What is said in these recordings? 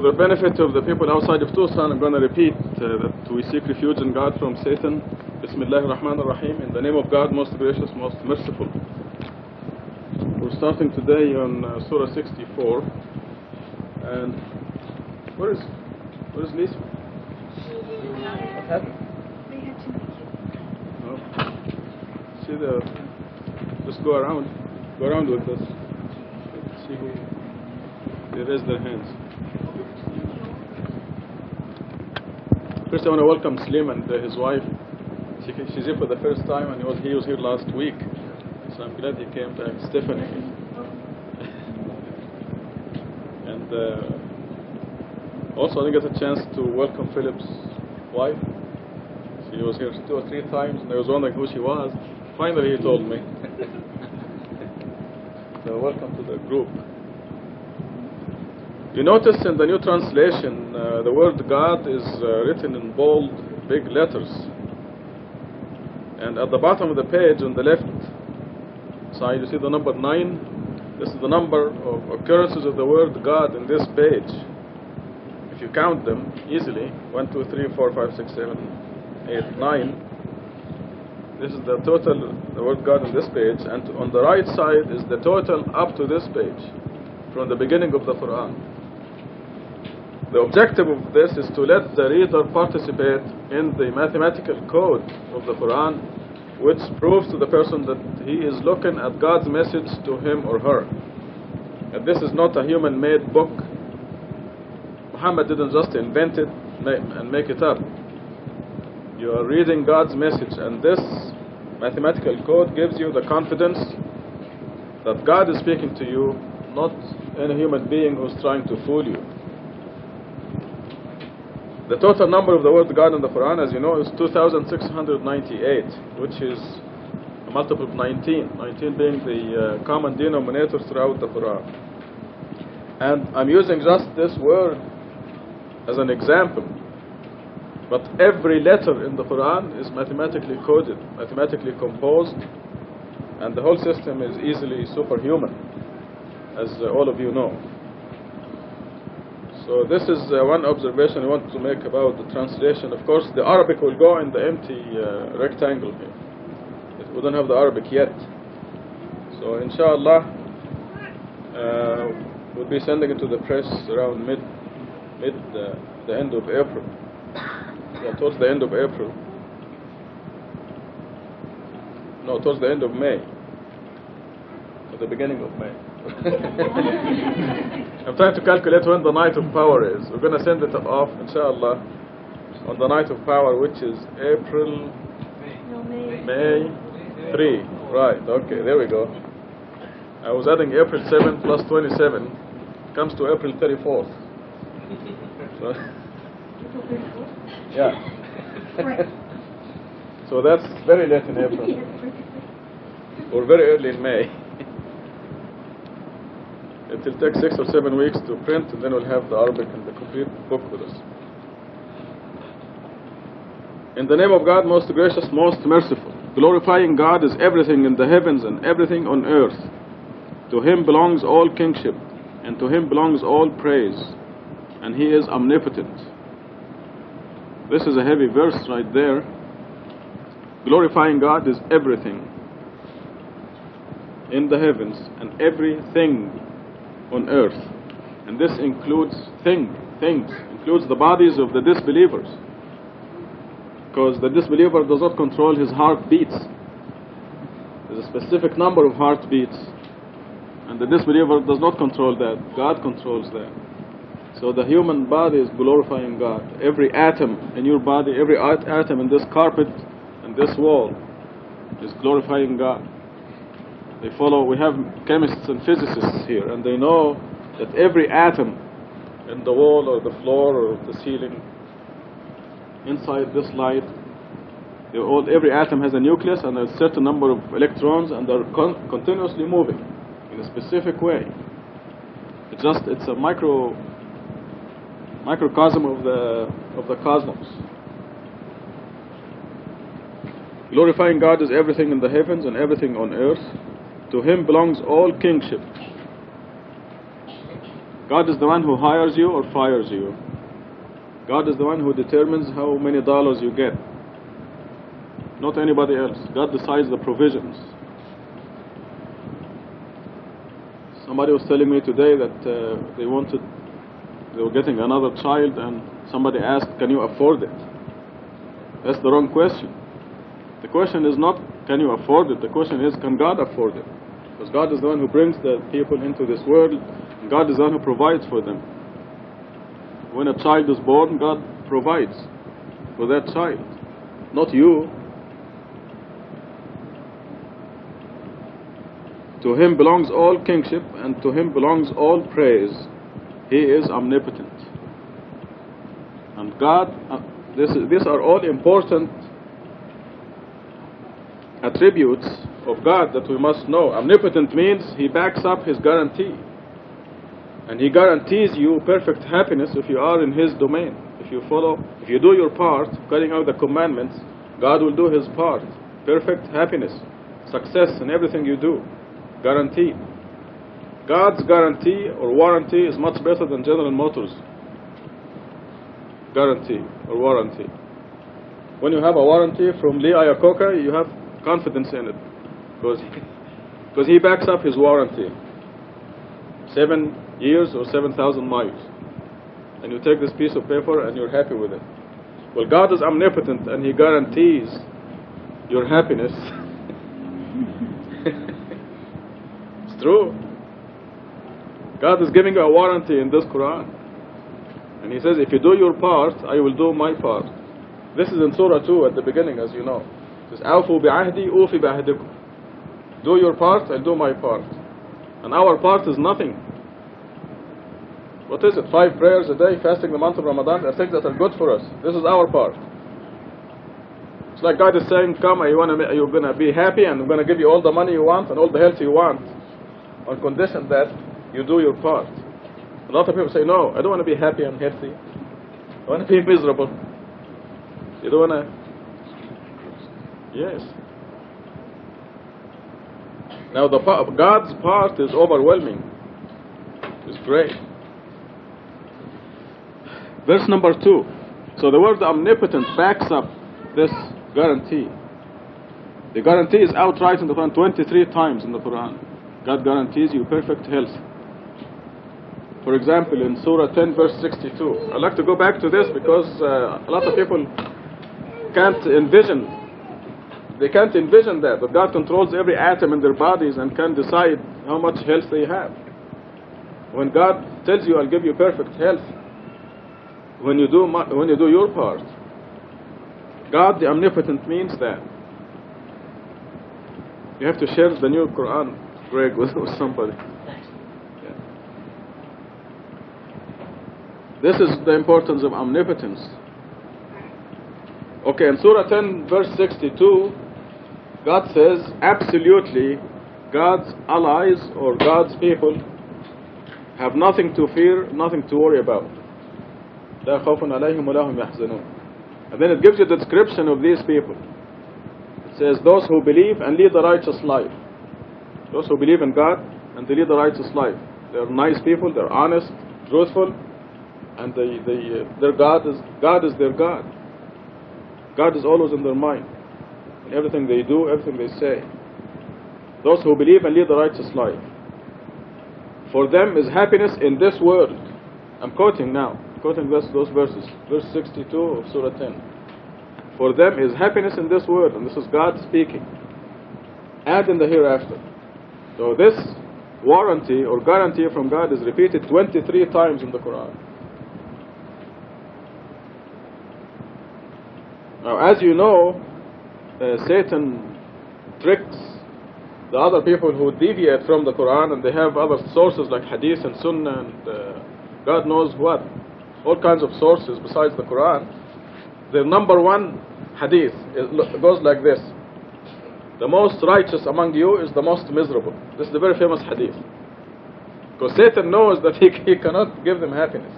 For the benefit of the people outside of Tucson, I'm going to repeat that we seek refuge in God from Satan. Bismillah ar-Rahman ar-Rahim. In the name of God, most gracious, most merciful. We're starting today on Surah 64. And where is Lisa? What happened? They had to make it. No. See just go around with us. See who they raise their hands. First, I want to welcome Slim and his wife. She's here for the first time, and he was here last week. So I'm glad he came back. Stephanie. And also, I didn't get a chance to welcome Philip's wife. She was here 2 or 3 times, and I was wondering who she was. Finally, he told me. So welcome to the group. You notice in the new translation, the word God is written in bold, big letters. And at the bottom of the page, on the left side, you see the number 9. This is the number of occurrences of the word God in this page. If you count them easily, 1, 2, 3, 4, 5, 6, 7, 8, 9. This is the total, the word God in this page. And on the right side is the total up to this page, from the beginning of the Quran. The objective of this is to let the reader participate in the mathematical code of the Quran, which proves to the person that he is looking at God's message to him or her. And this is not a human-made book. Muhammad didn't just invent it and make it up. You are reading God's message, and this mathematical code gives you the confidence that God is speaking to you, not any human being who's trying to fool you. The total number of the word God in the Quran, as you know, is 2,698, which is a multiple of 19. 19 being the common denominator throughout the Quran. And I'm using just this word as an example. But every letter in the Quran is mathematically coded, mathematically composed, and the whole system is easily superhuman, as all of you know. So this is one observation I want to make about the translation. Of course, the Arabic will go in the empty rectangle here. We don't have the Arabic yet. So inshallah, we'll be sending it to the press around the end of April. Yeah, towards the end of April. No, towards the end of May. At the beginning of May. I'm trying to calculate when the night of power is. We're going to send it off, inshallah, on the night of power, which is May 3. Right, okay, there we go. I was adding April 7 plus 27. Comes to April 34th. So, yeah. So that's very late in April. Or very early in May. It will take 6 or 7 weeks to print, and then we'll have the Arabic and the complete book with us. In the name of God, most gracious, most merciful. Glorifying God is everything in the heavens and everything on earth. To Him belongs all kingship, and to Him belongs all praise, and He is omnipotent. This is a heavy verse right there. Glorifying God is everything in the heavens and everything on earth, and this includes things, includes the bodies of the disbelievers, because the disbeliever does not control his heartbeats. There's a specific number of heartbeats, and the disbeliever does not control that. God controls that. So the human body is glorifying God. Every atom in your body, every atom in this carpet and this wall is glorifying God. We have chemists and physicists here, and they know that every atom in the wall or the floor or the ceiling, inside this light, every atom has a nucleus and a certain number of electrons, and they're continuously moving in a specific way. It's a microcosm of the cosmos. Glorifying God is everything in the heavens and everything on earth. To Him belongs all kingship. God is the one who hires you or fires you. God is the one who determines how many dollars you get. Not anybody else. God decides the provisions. Somebody was telling me today that they were getting another child, and somebody asked, can you afford it? That's the wrong question. The question is not, can you afford it? The question is, can God afford it? Because God is the one who brings the people into this world, and God is the one who provides for them. When a child is born, God provides for that child, not you. To Him belongs all kingship, and to Him belongs all praise. He is omnipotent. And God, these are all important attributes of God that we must know. Omnipotent means He backs up His guarantee. And He guarantees you perfect happiness if you are in His domain. If you do your part, carrying out the commandments, God will do His part. Perfect happiness, success in everything you do. Guaranteed. God's guarantee or warranty is much better than General Motors. Guarantee or warranty. When you have a warranty from Lee Iacocca, you have confidence in it. Because he backs up his warranty. 7 years or 7,000 miles. And you take this piece of paper and you're happy with it. Well, God is omnipotent and He guarantees your happiness. It's true. God is giving you a warranty in this Quran. And He says, if you do your part, I will do my part. This is in Surah 2 at the beginning, as you know. It says, أَوْفُوا بِعَهْدِي أُوفِ بِعَهْدِكُمْ. Do your part, I'll do my part. And our part is nothing. What is it? 5 prayers a day, fasting the month of Ramadan, are things that are good for us. This is our part. It's like God is saying, come, you're going to be happy, and I'm going to give you all the money you want and all the health you want, on condition that you do your part. A lot of people say, no, I don't want to be happy and healthy. I want to be miserable. You don't want to... Yes. Now, God's part is overwhelming. It's great. Verse number 2. So the word omnipotent backs up this guarantee. The guarantee is outright in the Quran 23 times in the Quran. God guarantees you perfect health. For example, in Surah 10 verse 62. I'd like to go back to this because a lot of people can't envision. They can't envision that God controls every atom in their bodies and can decide how much health they have. When God tells you, I'll give you perfect health, when you do your part, God the omnipotent means that. You have to share the new Quran, Greg, with somebody. Yeah. This is the importance of omnipotence. Okay, in Surah 10 verse 62, God says absolutely God's allies or God's people have nothing to fear, nothing to worry about. لا خوف عليهم ولا هم يحزنون. And then it gives you the description of these people. It says those who believe and lead a righteous life. Those who believe in God and they lead a righteous life. They're nice people, they're honest, truthful, and their God is their God. God is always in their mind. In everything they do, everything they say. Those who believe and lead a righteous life. For them is happiness in this world. I'm quoting now. Quoting those verses. Verse 62 of Surah 10. For them is happiness in this world. And this is God speaking. And in the hereafter. So this warranty or guarantee from God is repeated 23 times in the Quran. Now, as you know, Satan tricks the other people who deviate from the Quran, and they have other sources like Hadith and Sunnah and God knows what. All kinds of sources besides the Quran. The number one Hadith goes like this. The most righteous among you is the most miserable. This is a very famous Hadith. Because Satan knows that he cannot give them happiness.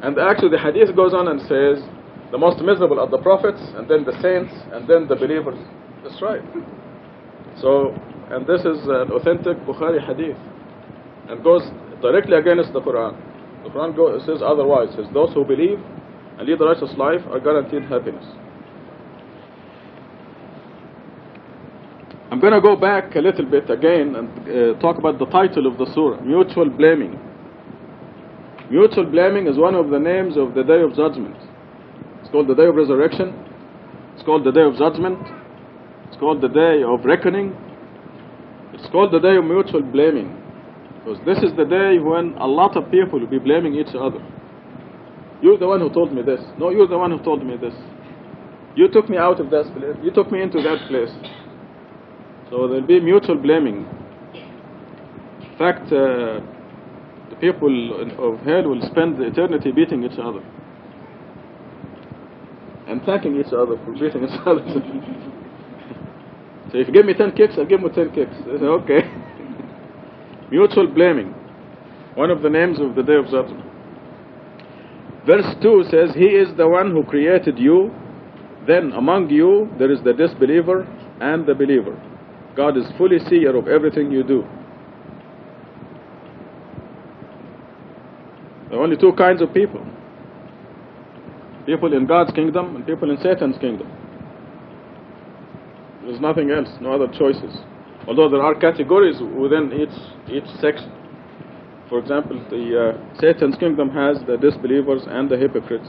And actually the Hadith goes on and says, the most miserable are the prophets, and then the saints, and then the believers. That's right. So, and this is an authentic Bukhari hadith. And goes directly against the Quran. The Quran says otherwise. It says those who believe and lead a righteous life are guaranteed happiness. I'm going to go back a little bit again and talk about the title of the surah, Mutual Blaming. Mutual blaming is one of the names of the Day of Judgment. It's called the Day of Resurrection. It's called the Day of Judgment. It's called the Day of Reckoning. It's called the Day of Mutual Blaming. Because this is the day when a lot of people will be blaming each other. You're the one who told me this. No, you're the one who told me this. You took me out of that place. You took me into that place. So there'll be mutual blaming. In fact, the people of hell will spend eternity beating each other. And thanking each other for beating each other. So if you give me 10 kicks, I'll give you 10 kicks. They say, okay. Mutual blaming. One of the names of the Day of Judgment. Verse 2 says, He is the one who created you. Then among you there is the disbeliever and the believer. God is fully seer of everything you do. There are only two kinds of people. People in God's kingdom and people in Satan's kingdom. There's nothing else, no other choices. Although there are categories within each section. For example, the Satan's kingdom has the disbelievers and the hypocrites.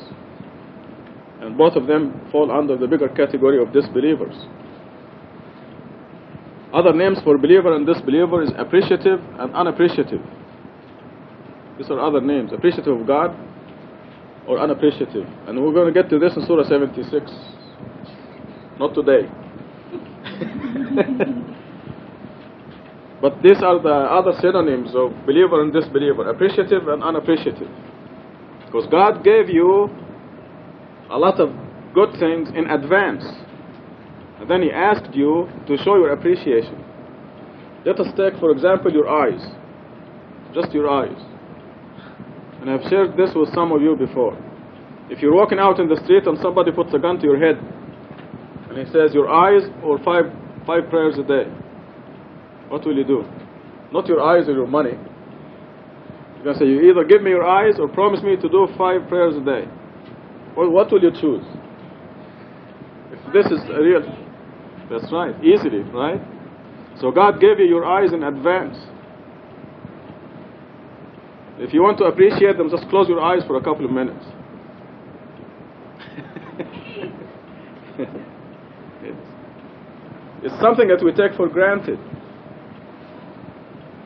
And both of them fall under the bigger category of disbelievers. Other names for believer and disbeliever is appreciative and unappreciative. These are other names. Appreciative of God or unappreciative. And we're going to get to this in Surah 76. Not today. But these are the other synonyms of believer and disbeliever. Appreciative and unappreciative. Because God gave you a lot of good things in advance. And then He asked you to show your appreciation. Let us take, for example, your eyes. Just your eyes. And I've shared this with some of you before. If you're walking out in the street and somebody puts a gun to your head, and he says, your eyes or five prayers a day, what will you do? Not your eyes or your money. You're going to say, you either give me your eyes or promise me to do 5 prayers a day. Well, what will you choose? If this is a real... That's right, easily, right? So God gave you your eyes in advance. If you want to appreciate them, just close your eyes for a couple of minutes. It's something that we take for granted.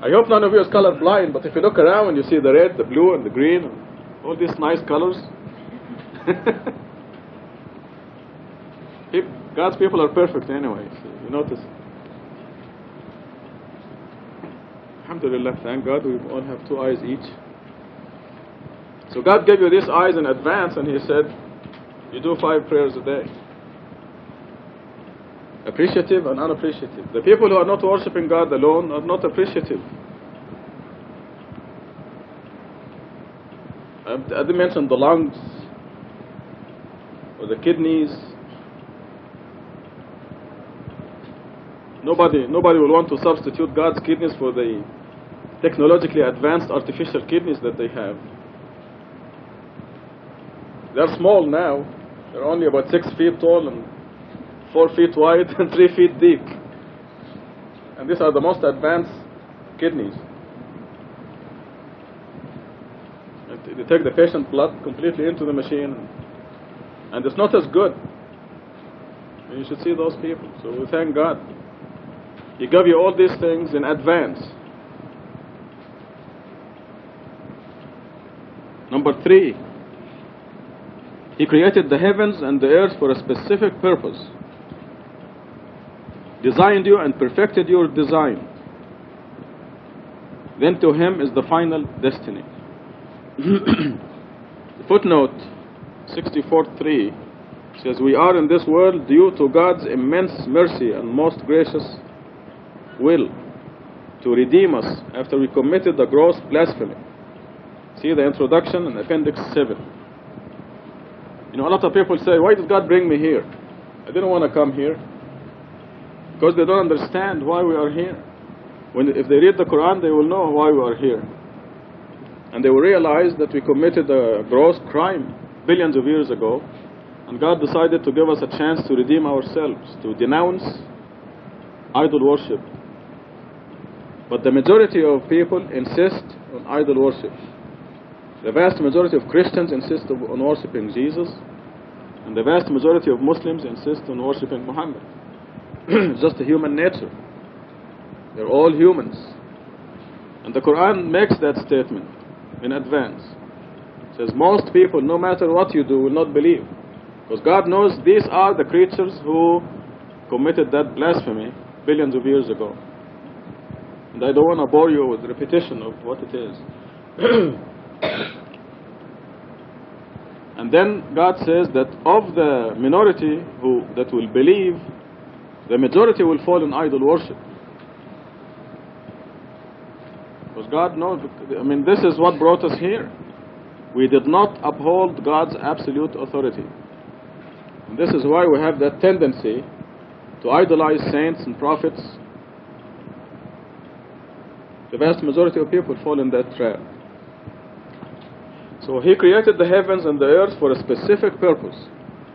I hope none of you is colorblind, but if you look around and you see the red, the blue, and the green, and all these nice colors, God's people are perfect anyway, so you notice. Alhamdulillah, thank God, we all have 2 eyes each. So God gave you these eyes in advance, and He said, you do 5 prayers a day. Appreciative and unappreciative. The people who are not worshipping God alone are not appreciative. I didn't mention the lungs or the kidneys. Nobody will want to substitute God's kidneys for the technologically advanced artificial kidneys that they have. They're small now. They're only about 6 feet tall and 4 feet wide and 3 feet deep. And these are the most advanced kidneys. They take the patient's blood completely into the machine, and it's not as good. And you should see those people. So we thank God. He gave you all these things in advance. Number 3, He created the heavens and the earth for a specific purpose. Designed you and perfected your design. Then to Him is the final destiny. Footnote 64:3 says, we are in this world due to God's immense mercy and most gracious will to redeem us after we committed the gross blasphemy. See the introduction in Appendix 7. You know, a lot of people say, why did God bring me here? I didn't want to come here. Because they don't understand why we are here. If they read the Quran, they will know why we are here. and they will realize that we committed a gross crime billions of years ago, and God decided to give us a chance to redeem ourselves, to denounce idol worship. But the majority of people insist on idol worship. The vast majority of Christians insist on worshiping Jesus, and the vast majority of Muslims insist on worshiping Muhammad. It's just a human nature. They're all humans. And the Quran makes that statement in advance. It says most people, no matter what you do, will not believe. Because God knows these are the creatures who committed that blasphemy billions of years ago. And I don't want to bore you with the repetition of what it is. And then God says that of the minority that will believe, the majority will fall in idol worship. Because God knows, this is what brought us here. We did not uphold God's absolute authority. And this is why we have that tendency to idolize saints and prophets. The vast majority of people fall in that trap. So He created the heavens and the earth for a specific purpose,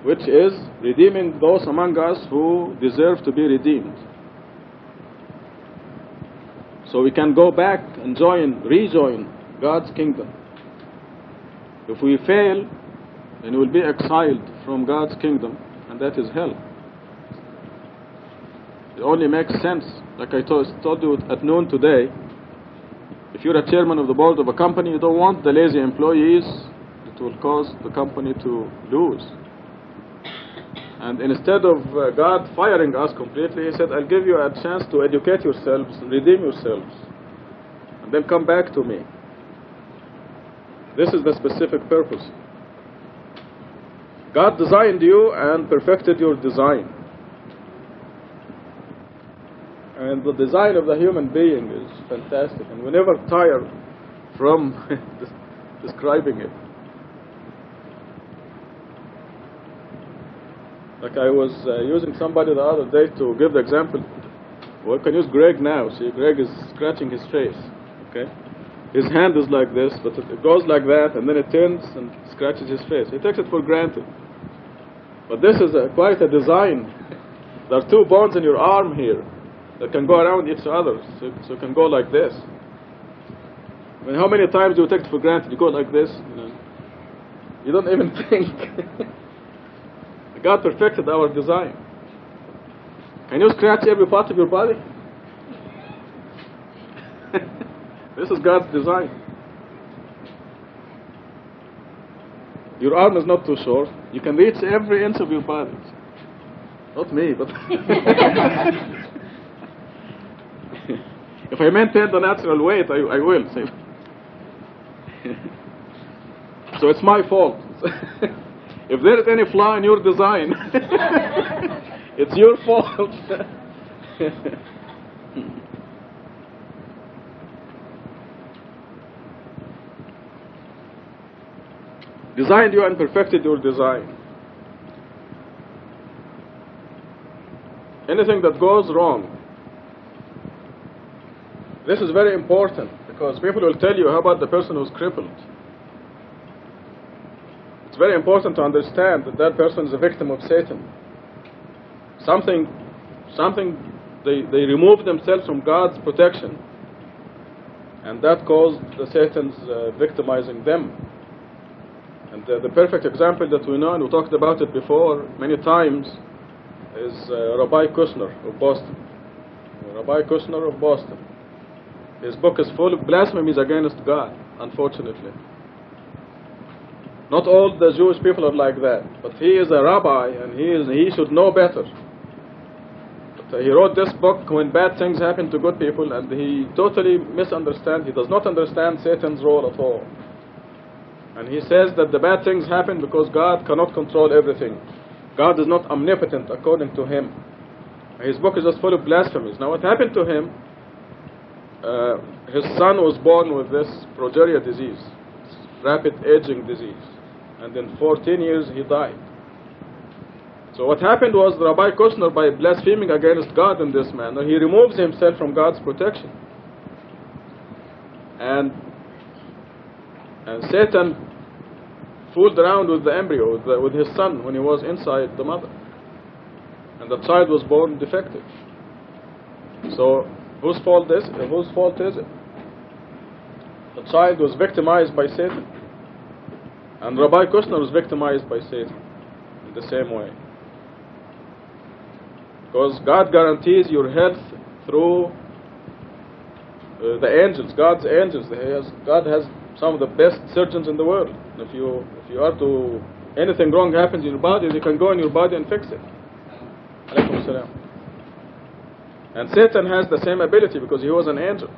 which is redeeming those among us who deserve to be redeemed. So we can go back and rejoin God's kingdom. If we fail, then we will be exiled from God's kingdom, and that is hell. It only makes sense, like I told you at noon today. If you're a chairman of the board of a company, you don't want the lazy employees that will cause the company to lose. And instead of God firing us completely, He said, I'll give you a chance to educate yourselves, redeem yourselves, and then come back to me. This is the specific purpose. God designed you and perfected your design. And the design of the human being is fantastic, and we never tire from describing it. Like I was using somebody the other day to give the example. Well, I can use Greg now. See, Greg is scratching his face. Okay, his hand is like this, but it goes like that, and then it turns and scratches his face. He takes it for granted. But this is quite a design. There are two bones in your arm here that can go around each other, so it can go like this. How many times do you take it for granted? You go like this, you don't even think. God perfected our design. Can you scratch every part of your body? This is God's design. Your arm is not too short. You can reach every inch of your body. Not me, but if I maintain the natural weight, I will. So it's my fault. If there is any flaw in your design, it's your fault. Designed you and perfected your design. Anything that goes wrong, this is very important, because people will tell you, how about the person who's crippled? It's very important to understand that that person is a victim of Satan. They removed themselves from God's protection, and that caused the Satan's victimizing them. And the perfect example that we know, and we talked about it before many times, is Rabbi Kushner of Boston. Rabbi Kushner of Boston. His book is full of blasphemies against God, unfortunately. Not all the Jewish people are like that, but he is a rabbi, and he should know better. But he wrote this book when bad things happen to good people, and he totally misunderstands. He does not understand Satan's role at all. And he says that the bad things happen because God cannot control everything. God is not omnipotent according to him. His book is just full of blasphemies. Now what happened to him, his son was born with this progeria disease, rapid aging disease. And in 14 years he died. So what happened was, Rabbi Kushner, by blaspheming against God in this manner, he removes himself from God's protection. And And Satan fooled around with the embryo, with his son, when he was inside the mother. And the child was born defective. So, whose fault is it? The child was victimized by Satan. And Rabbi Kushner was victimized by Satan in the same way. Because God guarantees your health through the angels, God's angels. God has some of the best surgeons in the world. If you are to, anything wrong happens in your body, they can go in your body and fix it. Alaykum salam. And Satan has the same ability because he was an angel.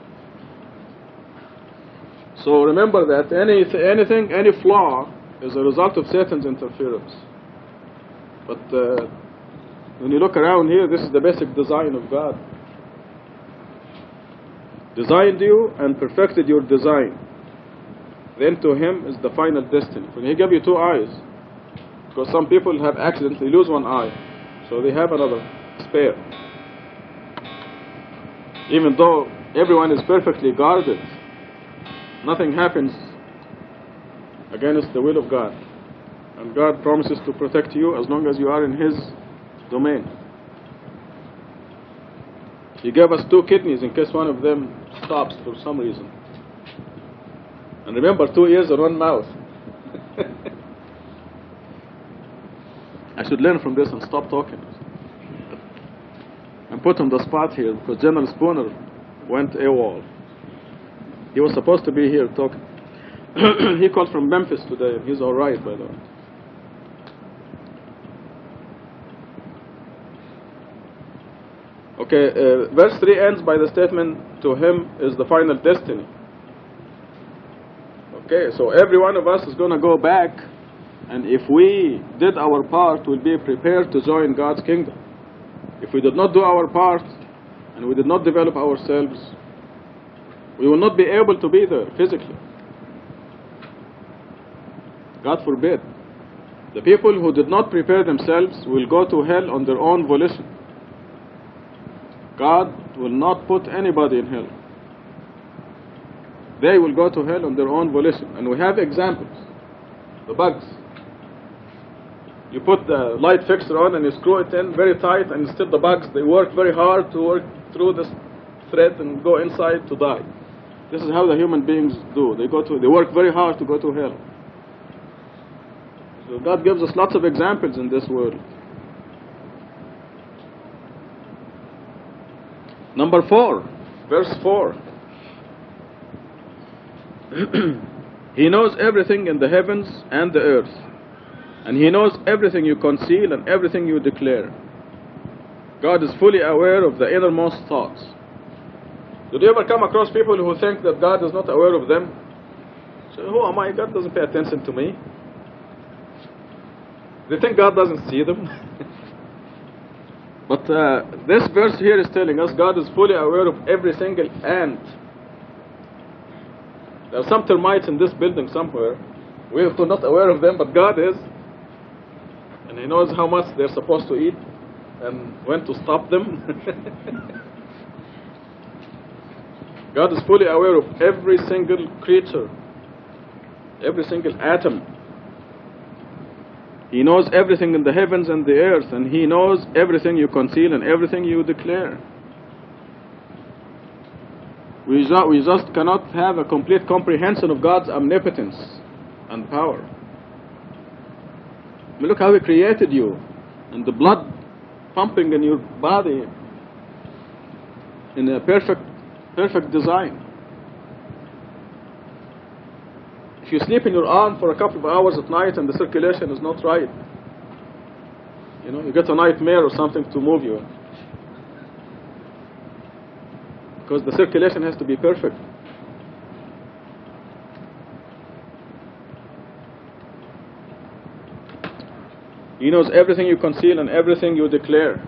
So remember that any flaw is a result of Satan's interference. But when you look around here, this is the basic design of God. Designed you and perfected your design. Then to him is the final destiny. When he gave you 2 eyes, because some people have accidentally lose 1 eye, so they have another spare. Even though everyone is perfectly guarded, nothing happens against the will of God. And God promises to protect you as long as you are in his domain. He gave us 2 kidneys in case one of them stops for some reason. And remember, 2 ears and 1 mouth. I should learn from this and stop talking. I'm put on the spot here because General Spooner went AWOL. He was supposed to be here talking. He called from Memphis today. He's alright, by the way. Okay, verse 3 ends by the statement, to him is the final destiny. Okay, so every one of us is going to go back, and if we did our part, we'll be prepared to join God's kingdom. If we did not do our part, and we did not develop ourselves, we will not be able to be there physically. God forbid. The people who did not prepare themselves will go to hell on their own volition. God will not put anybody in hell. They will go to hell on their own volition. And we have examples. The bugs. You put the light fixture on and you screw it in very tight, and still the bugs, they work very hard to work through this thread and go inside to die. This is how the human beings do. They work very hard to go to hell. So God gives us lots of examples in this world. Number 4, verse 4. He knows everything in the heavens and the earth, and he knows everything you conceal and everything you declare. God is fully aware of the innermost thoughts. Did you ever come across people who think that God is not aware of them? So, who am I? God doesn't pay attention to me. They think God doesn't see them. But this verse here is telling us God is fully aware of every single ant. There are some termites in this building somewhere. We are not aware of them, but God is. And he knows how much they're supposed to eat and when to stop them. God is fully aware of every single creature, every single atom. He knows everything in the heavens and the earth, and he knows everything you conceal and everything you declare. We just cannot have a complete comprehension of God's omnipotence and power. I mean, look how he created you, and the blood pumping in your body in a perfect design. If you sleep in your arm for a couple of hours at night and the circulation is not right, you get a nightmare or something to move you. Because the circulation has to be perfect. He knows everything you conceal and everything you declare.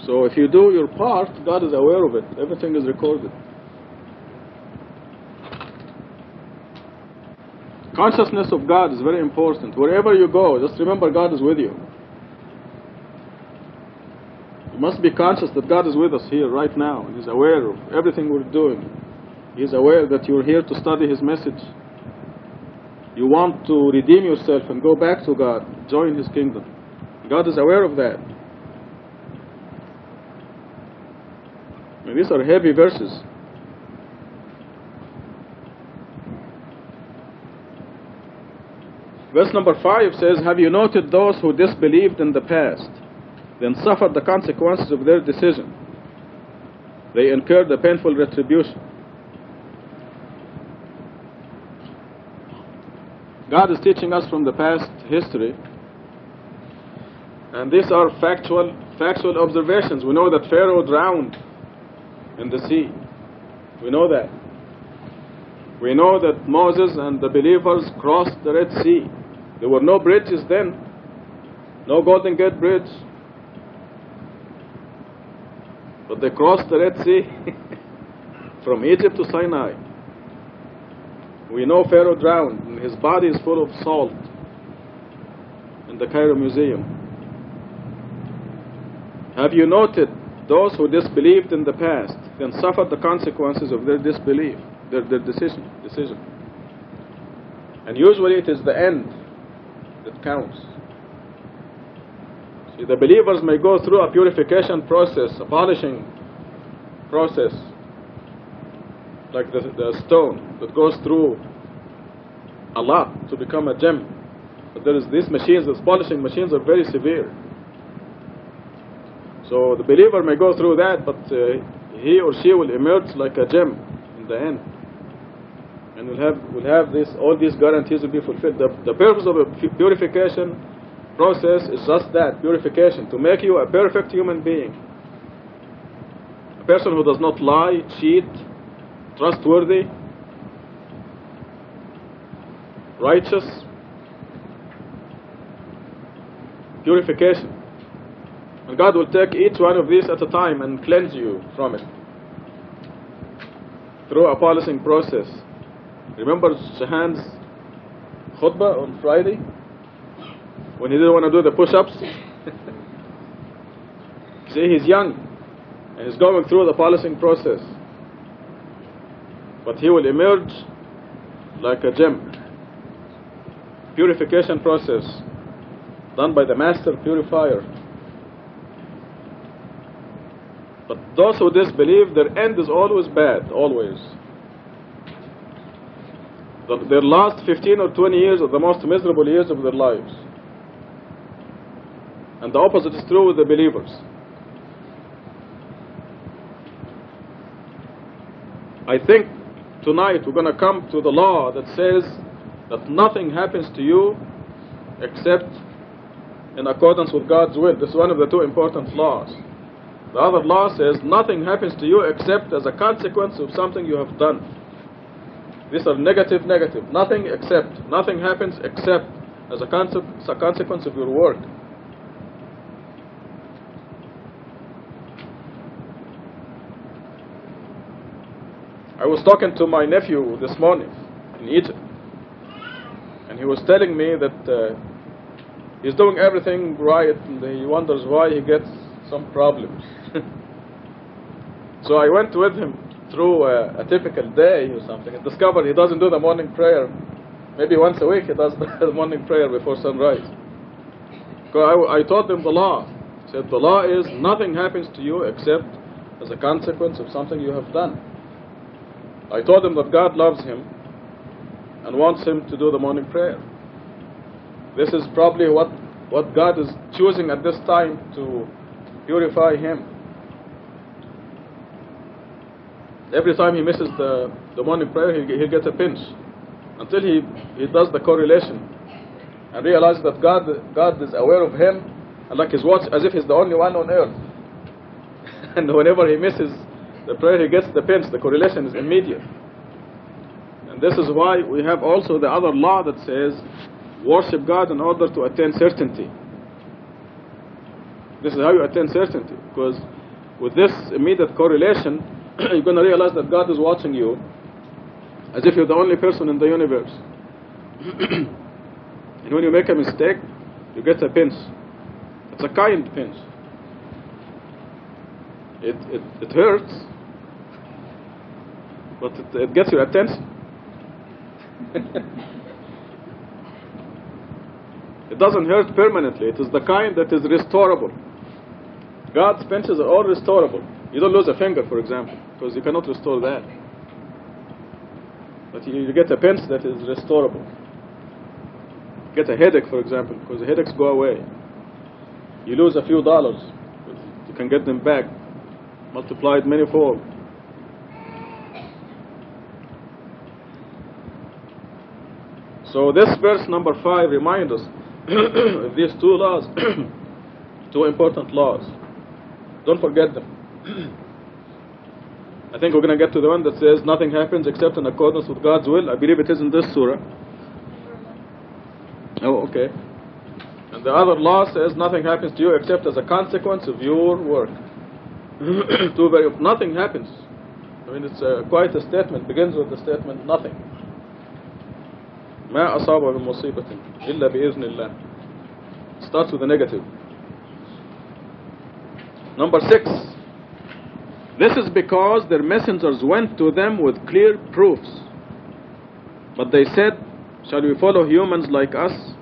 So if you do your part, God is aware of it. Everything is recorded. Consciousness of God is very important. Wherever you go, just remember God is with you. You must be conscious that God is with us here right now. He's aware of everything we're doing. He's aware that you're here to study His message. You want to redeem yourself and go back to God, join His kingdom. God is aware of that. And these are heavy verses. Verse number 5 says, "Have you noted those who disbelieved in the past, then suffered the consequences of their decision? They incurred a painful retribution." God is teaching us from the past history, and these are factual observations. We know that Pharaoh drowned in the sea. We know that. We know that Moses and the believers crossed the Red Sea. There were no bridges then, no Golden Gate Bridge, but they crossed the Red Sea from Egypt to Sinai. We know Pharaoh drowned, and his body is full of salt in the Cairo Museum. Have you noted those who disbelieved in the past, then suffered the consequences of their disbelief, their decision? And usually it is the end that counts. See, the believers may go through a purification process, a polishing process, like the stone that goes through a lot to become a gem. But there is these machines, these polishing machines are very severe. So the believer may go through that, but he or she will emerge like a gem in the end. And we'll have all these guarantees will be fulfilled. The purpose of a purification process is just that, purification, to make you a perfect human being. A person who does not lie, cheat, trustworthy, righteous. Purification. And God will take each one of these at a time and cleanse you from it through a polishing process. Remember Shahan's khutbah on Friday when he didn't want to do the push-ups? See, he's young and he's going through the polishing process, but he will emerge like a gem. Purification process done by the master purifier. But those who disbelieve, their end is always bad, always. Their last 15 or 20 years are the most miserable years of their lives. And the opposite is true with the believers. I think tonight we're going to come to the law that says that nothing happens to you except in accordance with God's will. This is one of the two important laws. The other law says nothing happens to you except as a consequence of something you have done. These are negative. Nothing except. Nothing happens except as a consequence of your work. I was talking to my nephew this morning in Egypt, and he was telling me that he's doing everything right, and he wonders why he gets some problems. So I went with him through a typical day or something and discovered he doesn't do the morning prayer. Maybe once a week he does the morning prayer before sunrise. So I taught him the law. I said the law is nothing happens to you except as a consequence of something you have done. I told him that God loves him and wants him to do the morning prayer. This is probably what God is choosing at this time to purify him. Every time he misses the morning prayer, he'll get a pinch until he does the correlation and realizes that God is aware of him, and like his watch, as if he's the only one on earth. And whenever he misses the prayer, he gets the pinch. The correlation is immediate. And this is why we have also the other law that says worship God in order to attain certainty. This is how you attain certainty, because with this immediate correlation, you're going to realize that God is watching you as if you're the only person in the universe. And when you make a mistake, you get a pinch. It's a kind pinch. It hurts, but it gets your attention. It doesn't hurt permanently. It is the kind that is restorable. God's pinches are all restorable. You don't lose a finger, for example, because you cannot restore that. But you get a pinch that is restorable. You get a headache, for example, because the headaches go away. You lose a few dollars, but you can get them back, multiplied manifold. So this verse number 5 reminds us of these two laws, two important laws. Don't forget them. I think we're going to get to the one that says nothing happens except in accordance with God's will. I believe it is in this surah. Oh, okay. And the other law says nothing happens to you except as a consequence of your work. Nothing happens. I mean, it's quite a statement. Begins with the statement, nothing. ما أصاب من مصيبة إلا بإذن الله. Starts with the negative. Number 6. This is because their messengers went to them with clear proofs. But they said, shall we follow humans like us?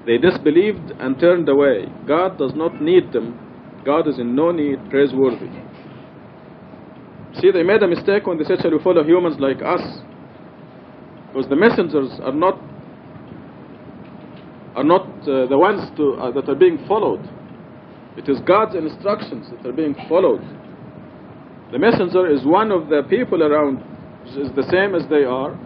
They disbelieved and turned away. God does not need them. God is in no need, praiseworthy. See, they made a mistake when they said, shall we follow humans like us? Because the messengers are not the ones that are being followed. It is God's instructions that are being followed. The messenger is one of the people around, is the same as they are,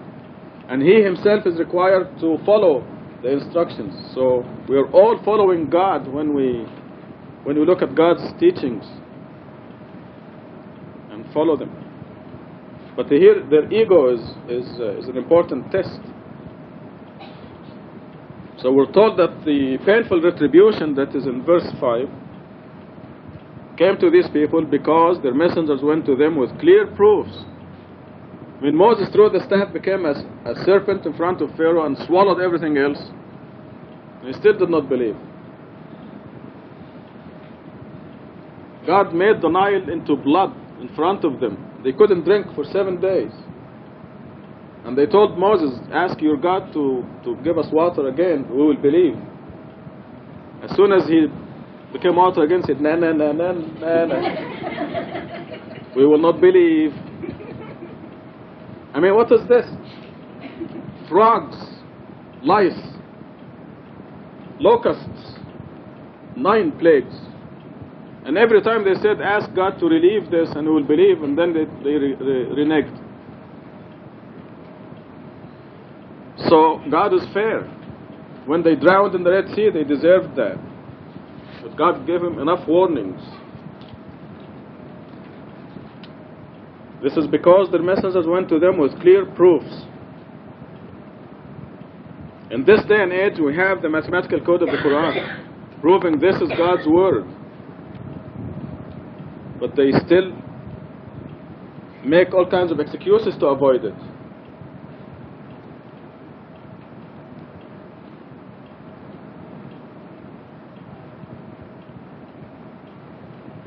and he himself is required to follow the instructions. So we are all following God when we look at God's teachings and follow them. But here their ego is an important test. So we're told that the painful retribution that is in verse 5 came to these people because their messengers went to them with clear proofs. When Moses threw the staff, became a serpent in front of Pharaoh and swallowed everything else, and he still did not believe. God made the Nile into blood in front of them. They couldn't drink for 7 days. And they told Moses, ask your God to give us water again, we will believe. As soon as he became water again, he said, na na na na na na. We will not believe. I mean, what is this? Frogs, lice, locusts, 9 plagues. And every time they said, ask God to relieve this and we will believe, and then they reneged. So God is fair. When they drowned in the Red Sea, they deserved that. But God gave them enough warnings. This is because their messengers went to them with clear proofs. In this day and age, we have the mathematical code of the Quran, proving this is God's word. But they still make all kinds of excuses to avoid it.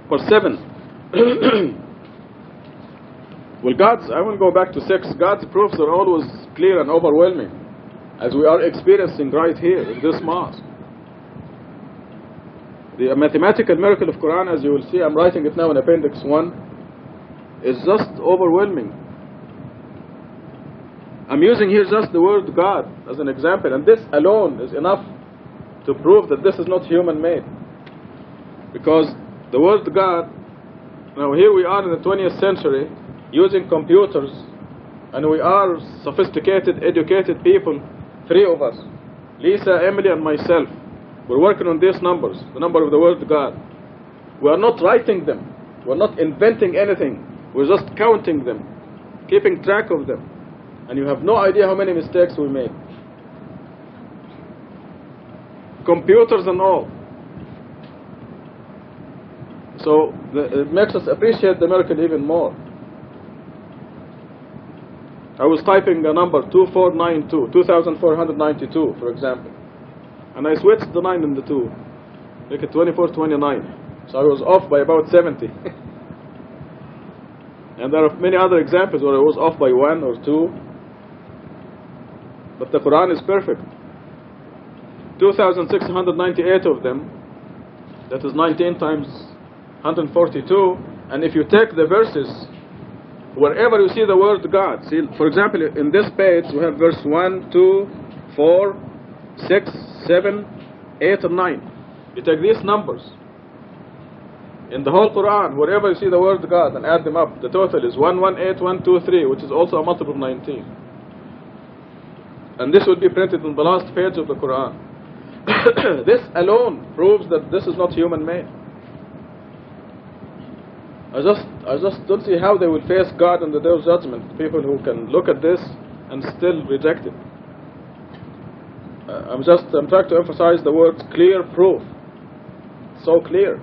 For 7. Well, I will go back to 6. God's proofs are always clear and overwhelming, as we are experiencing right here in this mosque. The mathematical miracle of Quran, as you will see, I'm writing it now in Appendix 1, is just overwhelming. I'm using here just the word God as an example, and this alone is enough to prove that this is not human-made. Because the word God, now here we are in the 20th century, using computers, and we are sophisticated, educated people, 3 of us, Lisa, Emily, and myself. We're working on these numbers, the number of the word God. We are not writing them. We're not inventing anything. We're just counting them, keeping track of them. And you have no idea how many mistakes we made. Computers and all. So it makes us appreciate the miracle even more. I was typing a number 2492, 2492, for example. And I switched the 9 and the 2. Make it 2429. So I was off by about 70. And there are many other examples where I was off by 1 or 2. But the Quran is perfect. 2,698 of them, that is 19 times 142. And if you take the verses, wherever you see the word God, see, for example, in this page we have verse 1, 2, 4, 6, 7, 8, and 9. You take these numbers. In the whole Quran, wherever you see the word God and add them up, the total is 118123, which is also a multiple of 19. And this will be printed on the last page of the Quran. This alone proves that this is not human-made. I just don't see how they will face God on the day of judgment. People who can look at this and still reject it. I'm trying to emphasize the words clear proof. So clear.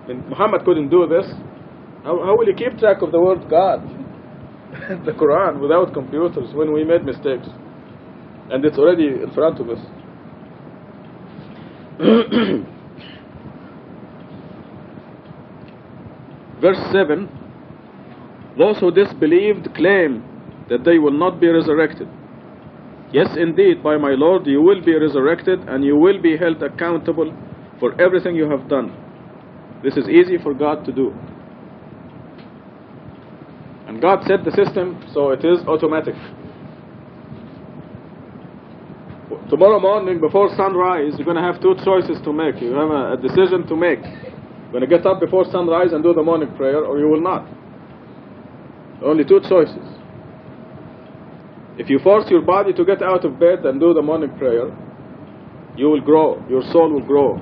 I mean, Muhammad couldn't do this. How will you keep track of the word God, the Quran, without computers when we made mistakes? And it's already in front of us. Verse 7, those who disbelieved claim that they will not be resurrected. Yes, indeed, by my Lord, you will be resurrected and you will be held accountable for everything you have done. This is easy for God to do. And God set the system so it is automatic. Tomorrow morning before sunrise, you're going to have 2 choices to make. You have a decision to make. You're going to get up before sunrise and do the morning prayer, or you will not. Only 2 choices. If you force your body to get out of bed and do the morning prayer, you will grow. Your soul will grow.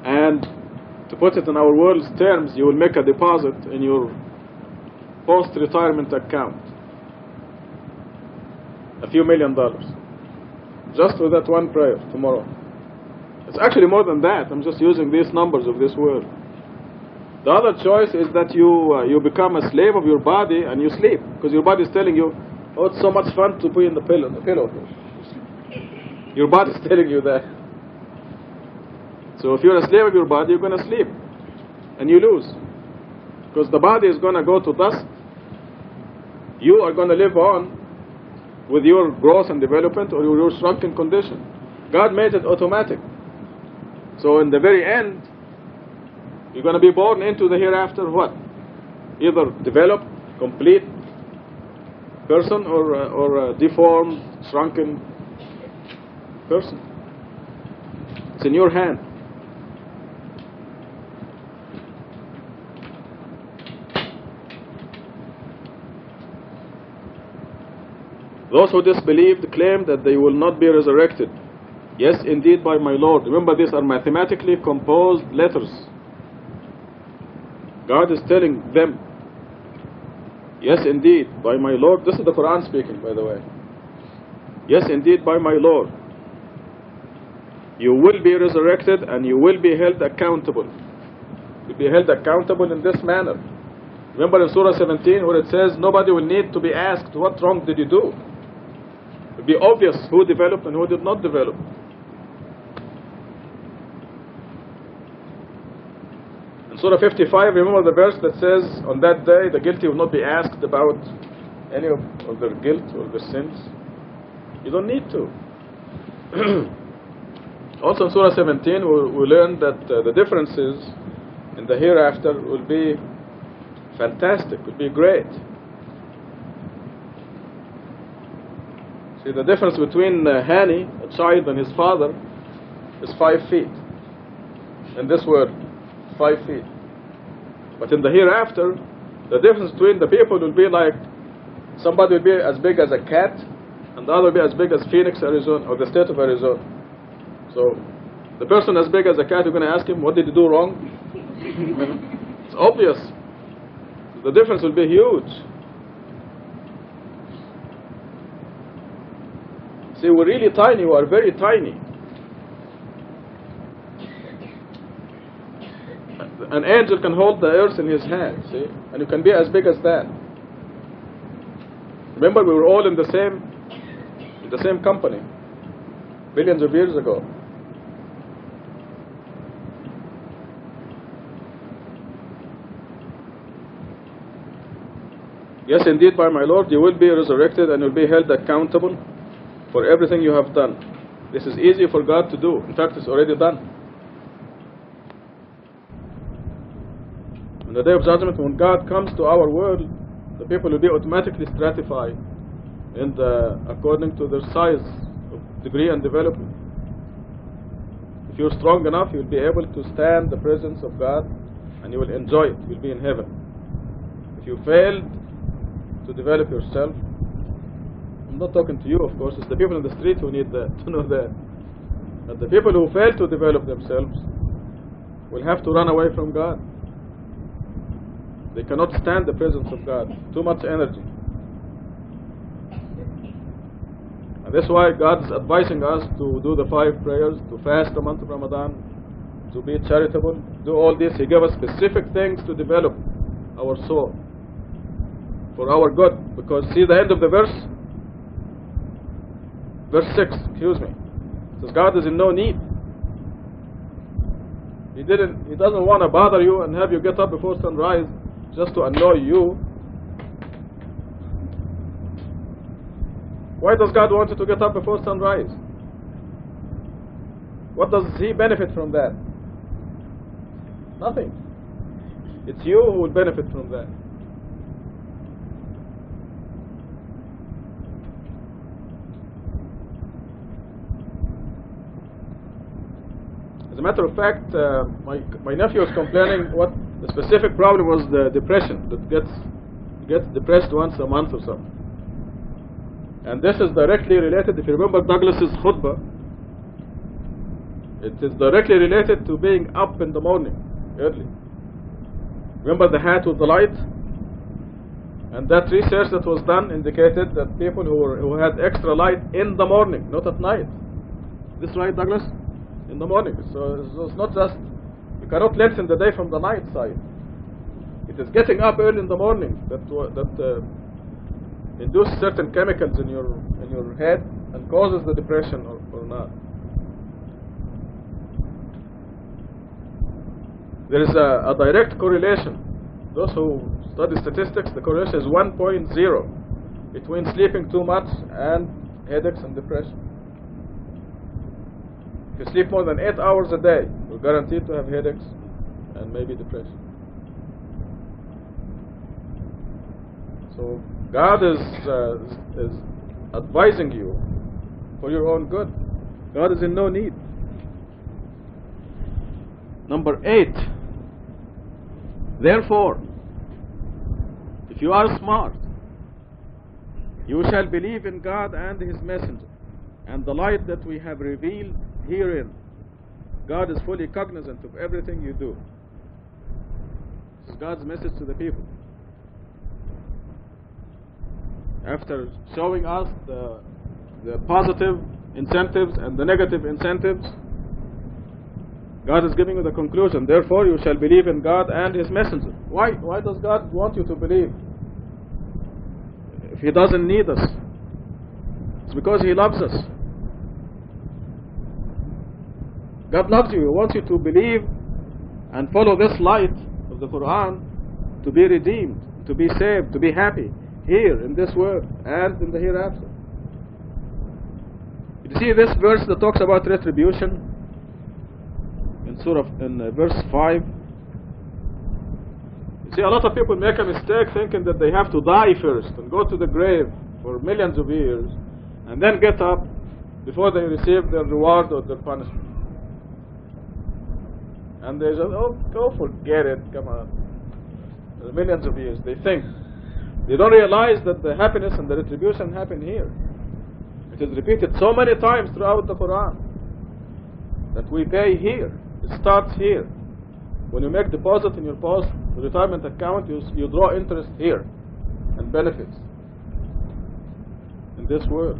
And to put it in our world's terms, you will make a deposit in your post-retirement account. A few $1 million. Just with that one prayer tomorrow. It's actually more than that. I'm just using these numbers of this world. The other choice is that you become a slave of your body and you sleep. Because your body is telling you, oh, it's so much fun to be in the pillow. Your body is telling you that. So if you're a slave of your body, you're going to sleep. And you lose. Because the body is going to go to dust. You are going to live on with your growth and development or your shrunken condition. God made it automatic. So in the very end, you're going to be born into the hereafter what? Either developed, complete person or a deformed, shrunken person. It's in your hand. Those who disbelieved claim that they will not be resurrected. Yes, indeed, by my Lord. Remember, these are mathematically composed letters. God is telling them, yes, indeed, by my Lord. This is the Quran speaking, by the way. Yes, indeed, by my Lord. You will be resurrected and you will be held accountable. You'll be held accountable in this manner. Remember in Surah 17 where it says, nobody will need to be asked, what wrong did you do? It will be obvious who developed and who did not develop. In Surah 55, remember the verse that says, on that day the guilty will not be asked about any of their guilt or their sins. You don't need to. Also in Surah 17 we learned that the differences in the hereafter will be fantastic, will be great. See, the difference between Hani, a child, and his father is 5 feet. In this world, 5 feet. But in the hereafter, the difference between the people will be like somebody will be as big as a cat, and the other will be as big as Phoenix, Arizona, or the state of Arizona. So, the person as big as a cat, you're going to ask him, what did he do wrong? It's obvious. The difference will be huge. See, we're really tiny, we are very tiny. An angel can hold the earth in his hand, see? And you can be as big as that. Remember, we were all in the same company, billions of years ago. Yes, indeed, by my Lord, you will be resurrected and will be held accountable for everything you have done. This is easy for God to do. In fact, it's already done. On the day of judgment, when God comes to our world, the people will be automatically stratified according to their size, degree, and development. If you're strong enough, you'll be able to stand the presence of God and you will enjoy it. You'll be in heaven. If you failed to develop yourself, I'm not talking to you, of course, it's the people in the street who need to know that. But the people who fail to develop themselves will have to run away from God. They cannot stand the presence of God. Too much energy. And that's why God is advising us to do the 5 prayers, to fast the month of Ramadan, to be charitable, do all this. He gave us specific things to develop our soul for our good. Because see the end of the verse? Verse 6, excuse me. It says God is in no need. He doesn't want to bother you and have you get up before sunrise just to annoy you. Why does God want you to get up before sunrise? What does He benefit from that? Nothing. It's you who will benefit from that. As a matter of fact, my nephew was complaining what the specific problem was, the depression, that gets depressed once a month or something. And this is directly related, if you remember Douglas's khutbah, it is directly related to being up in the morning, early. Remember the hat with the light? And that research that was done indicated that people who had extra light in the morning, not at night. Is this right, Douglas? In the morning. So it's not just, you cannot lengthen the day from the night side. It is getting up early in the morning that induces certain chemicals in your head and causes the depression or not. There is a direct correlation. Those who study statistics, the correlation is 1.0 between sleeping too much and headaches and depression. If you sleep more than 8 hours a day, you're guaranteed to have headaches and maybe depression. So God is advising you for your own good. God is in no need. Number 8. Therefore, if you are smart, you shall believe in God and His messenger, and the light that we have revealed herein. God is fully cognizant of everything you do. This is God's message to the people. After showing us the positive incentives and the negative incentives, God is giving you the conclusion. Therefore, you shall believe in God and His messenger. Why does God want you to believe? If He doesn't need us, it's because He loves us. God loves you. He wants you to believe and follow this light of the Quran to be redeemed, to be saved, to be happy here in this world and in the hereafter. You see this verse that talks about retribution in verse 5. You see, a lot of people make a mistake thinking that they have to die first and go to the grave for millions of years and then get up before they receive their reward or their punishment. And they just, go forget it, come on. Millions of years, they think. They don't realize that the happiness and the retribution happen here. It is repeated so many times throughout the Quran that we pay here. It starts here. When you make deposit in your retirement account, you draw interest here and benefits in this world.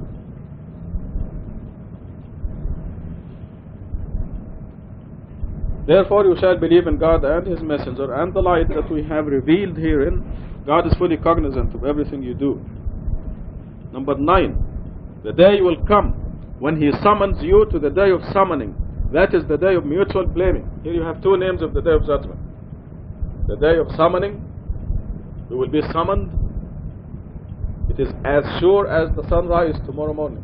Therefore you shall believe in God and His messenger and the light that we have revealed herein. God is fully cognizant of everything you do. Number 9. The day will come when He summons you to the day of summoning. That is the day of mutual blaming. Here you have 2 names of the day of judgment. The day of summoning, we will be summoned It is as sure as the sunrise tomorrow morning.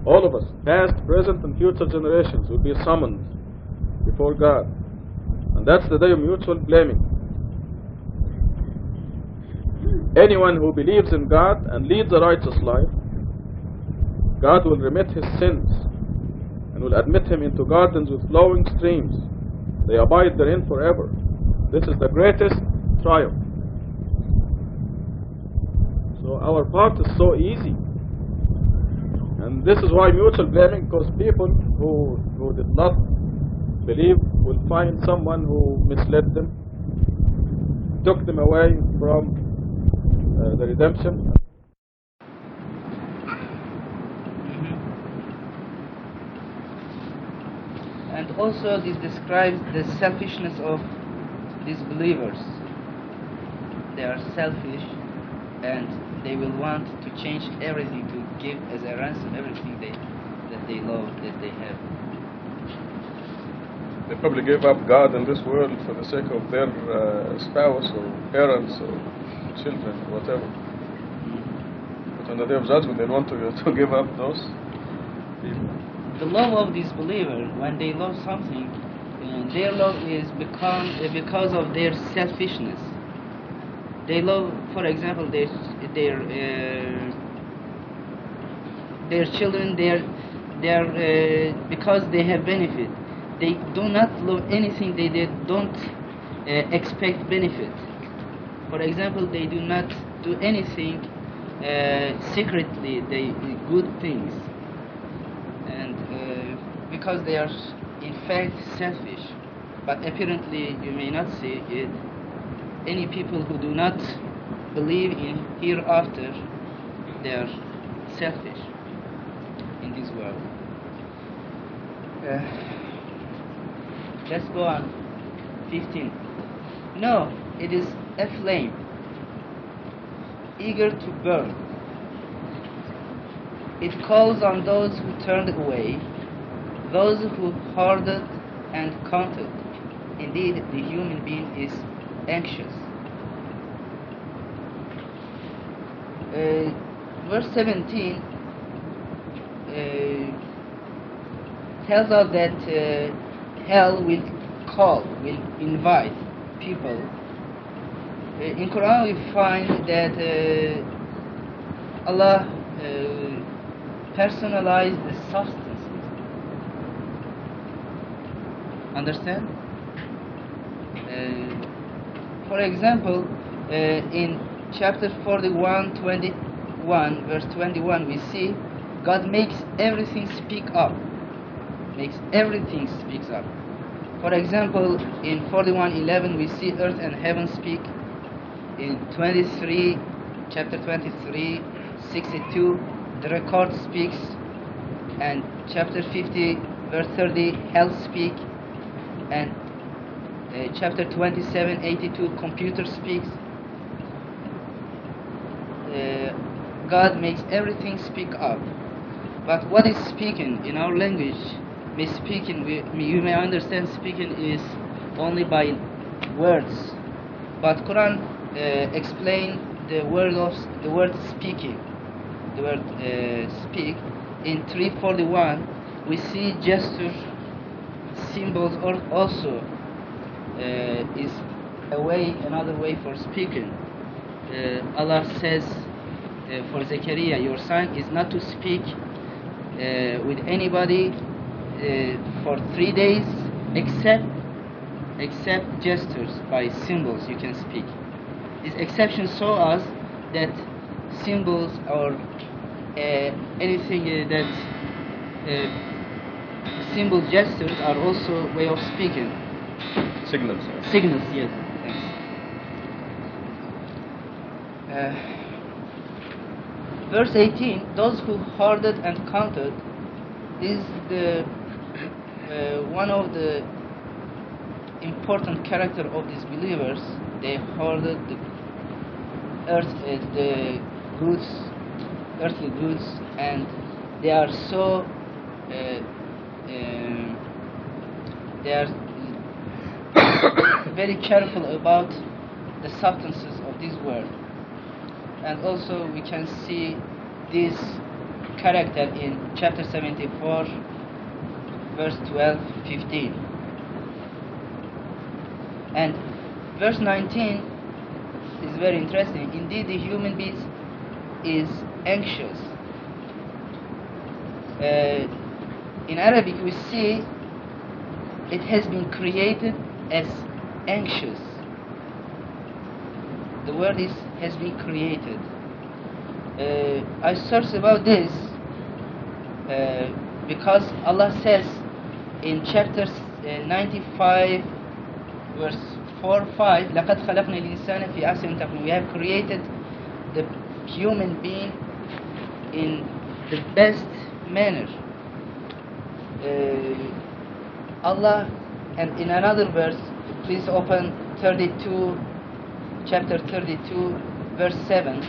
All of us, past, present, and future generations, will be summoned before God. And that's the day of mutual blaming. Anyone who believes in God and leads a righteous life, God will remit his sins and will admit him into gardens with flowing streams. They abide therein forever. This is the greatest triumph. So our part is so easy. And this is why mutual blaming, because people who did not believe will find someone who misled them, took them away from the redemption. And also this describes the selfishness of these believers. They are selfish and they will want to change everything, to give as a ransom everything that they love, that they have. They probably gave up God in this world for the sake of their spouse or parents or children or whatever. But on the day of judgment they want to give up those people. The love of these believers, when they love something, their love is because of their selfishness. They love, for example, their children. Because they have benefit. They do not love anything they don't expect benefit. For example, they do not do anything secretly. They good things, and because they are in fact selfish. But apparently, you may not see it. Any people who do not believe in hereafter, they are selfish in this world. Let's go on. 15. No, it is a flame, eager to burn. It calls on those who turned away, those who hoarded and counted. Indeed, the human being is anxious. Verse 17 tells us that hell will invite people. In Quran we find that Allah personalized the substances. Understand? For example, in chapter 41, 21, verse 21, we see God makes everything speak up. Makes everything speaks up. For example, in 41:11, we see earth and heaven speak. In chapter 23, 62, the record speaks. And chapter 50, verse 30, hell speak. And chapter 27, 82, computer speaks. God makes everything speak up. But what is speaking in our language? You may understand speaking is only by words. But Quran explain the word speaking. The word speak. In 341, we see gesture, symbols, or also is another way for speaking. Allah says for Zechariah, your sign is not to speak with anybody for 3 days, except gestures, by symbols you can speak. This exception shows us that symbols or anything that symbol gestures are also way of speaking. Signals. Signals, yes. Thanks. Verse 18, those who hoarded and counted is the one of the important character of these believers. They hoarded the earthly goods, and they are so they are very careful about the substances of this world. 19. And also we can see this character in chapter 74, verse 12, 15. And verse 19 is very interesting. Indeed, the human being is anxious. In Arabic, we see it has been created as anxious. The word has been created. I searched about this because Allah says in chapter 95, verse 4-5, لَقَدْ خَلَقْنَا الْإِنسَانَ فِي أَحْسَنِ تَقْوِيمٍ. We have created the human being in the best manner. Allah, and in another verse, please open 32, chapter 32, verse 7.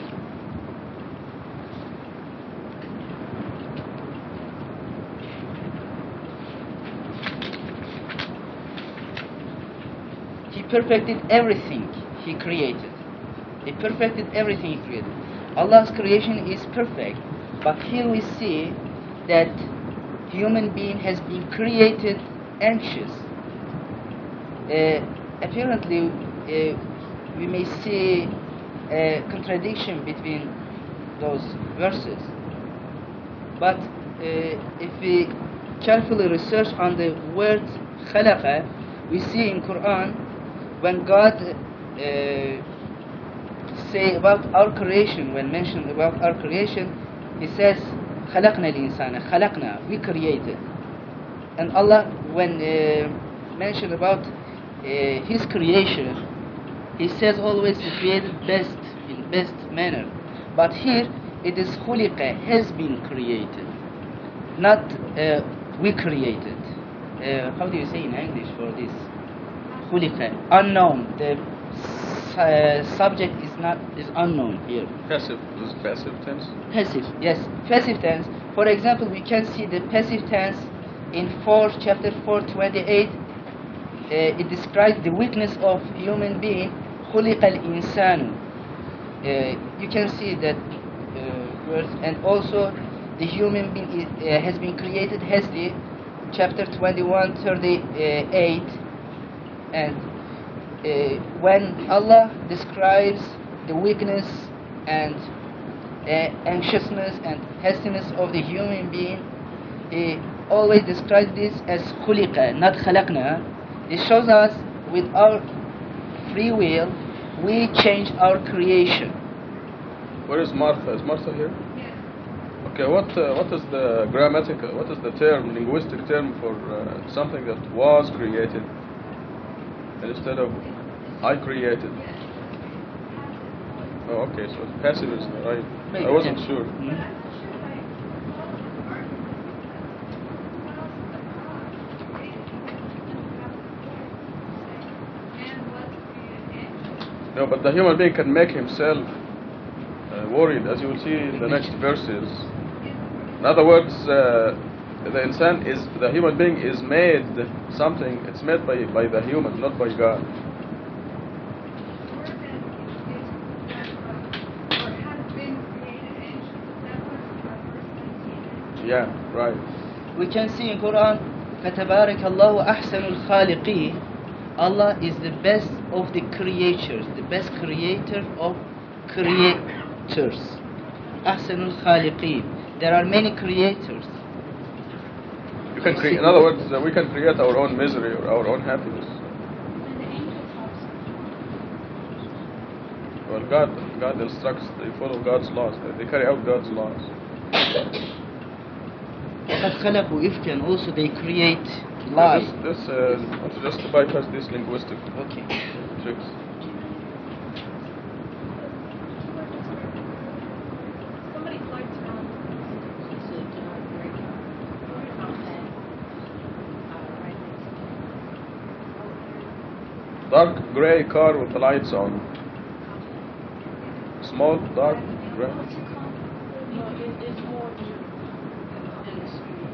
He perfected everything He created. He perfected everything He created. Allah's creation is perfect, but here we see that human being has been created anxious. Apparently, we may see a contradiction between those verses. But if we carefully research on the word khalaqa, we see in Quran when God say about our creation, when mentioned about our creation, He says خلقنا الإنسان, خلقنا, we created. And Allah, when mentioned about His creation, He says always He created best, in best manner. But here it is خلق, has been created, not we created. How do you say in English for this? خلق, unknown. The subject is unknown here. Passive is passive tense. Passive, yes, passive tense. For example, we can see the passive tense in chapter 4:28. It describes the weakness of human being. خُلِقَ الْإِنسَانُ. You can see that verse, and also the human being has been created. Has the chapter 21:38, and when Allah describes the weakness and anxiousness and hastiness of the human being, He always describes this as khuliqa, not khalaqna. It shows us with our free will we change our creation. Where is Martha? Is Martha here? Okay, what is the grammatical, what is the term, linguistic term for something that was created instead of I created? Oh, okay, so it's passive is right. I wasn't sure. No, but the human being can make himself worried, as you will see in the next verses. In other words, the human being is made something. It's made by the human, not by God. Yeah, right. We can see in Quran, فَتَبَارَكَ اللَّهُ أَحْسَنُ الْخَالِقِينَ. Allah is the best of the creatures, the best creator of creators. أَحْسَنُ الْخَالِقِينَ. There are many creators. You can create. In other words, we can create our own misery or our own happiness. Well, God instructs. They follow God's laws. They carry out God's laws. وَقَدْ خَلَقُوا إِفْكًا. Also they create lies. Just to bypass this linguistic tricks. Dark gray car with the lights on. Small, dark, gray. No, it's more.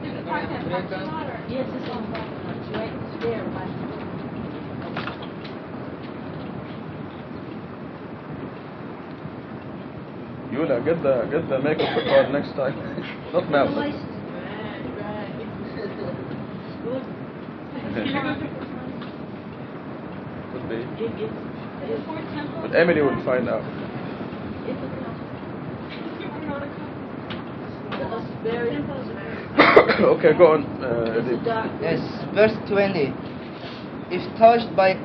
Is it part that parking lot or? Yes, it's on parking lot. It's right there, but. Yula, get the makeup card next time. Not now. Could be. But Emily will find out. Okay, go on. Edip. Yes, verse 20. If touched by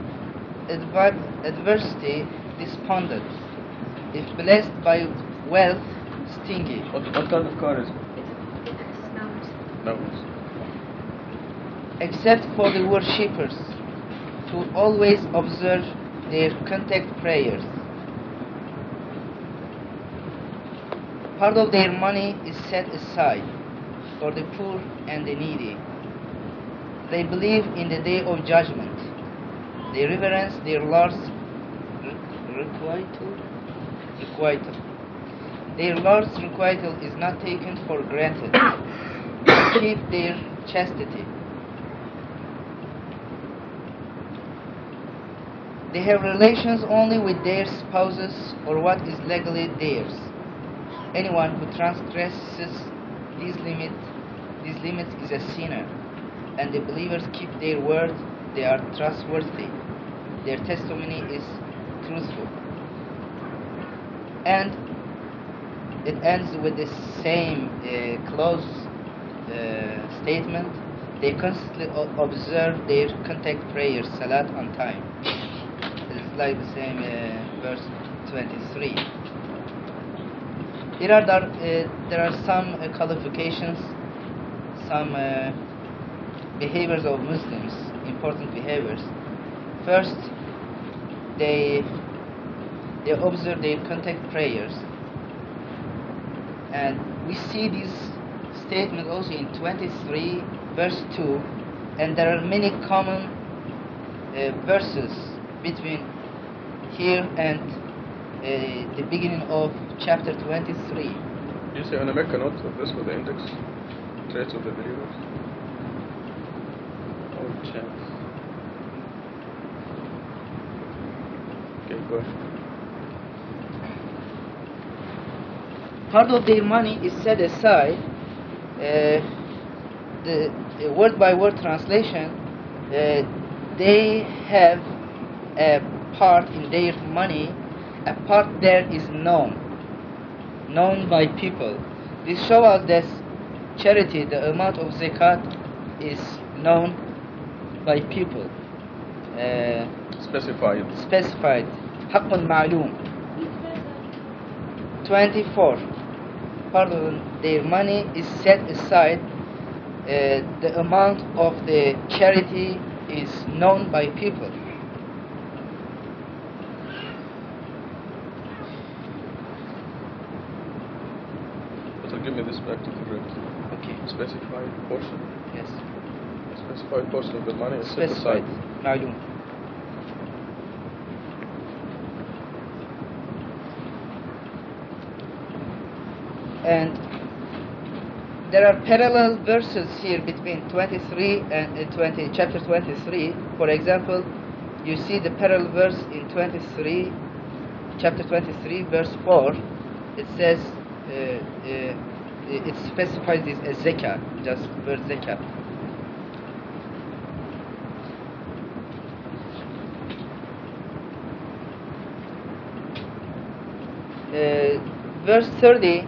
adversity, despondent. If blessed by wealth, stingy. What kind of car is it? No. Except for the worshippers, to always observe their contact prayers. Part of their money is set aside for the poor and the needy. They believe in the day of judgment. They reverence their Lord's requital. Their Lord's requital is not taken for granted. They keep their chastity. They have relations only with their spouses or what is legally theirs. Anyone who transgresses these limits is a sinner, and the believers keep their word. They are trustworthy. Their testimony is truthful. And it ends with the same close statement. They constantly observe their contact prayers, salat, on time. It's like the same verse 23. There are some qualifications, some behaviors of Muslims, important behaviors. First, they observe their contact prayers, and we see this statement also in 23 verse 2, and there are many common verses between here and the beginning of chapter 23. You say, and make a note of this with the index, traits of the believers. Oh, chance. Okay, go ahead. Part of their money is set aside. The word-by-word translation, they have a part in their money. A part there is known by people. This shows us that charity, the amount of zakat, is known by people. Specified. حق معلوم. 24. Part of their money is set aside. The amount of the charity is known by people. Give me this back to the grid. Okay. Specified portion. Yes. A specified portion of the money is set Specified. aside. معلوم. And there are parallel verses here between 23 and chapter 23. For example, you see the parallel verse in chapter 23, verse 4. It says, it specifies this as zakah, just verse zakah. Verse 30,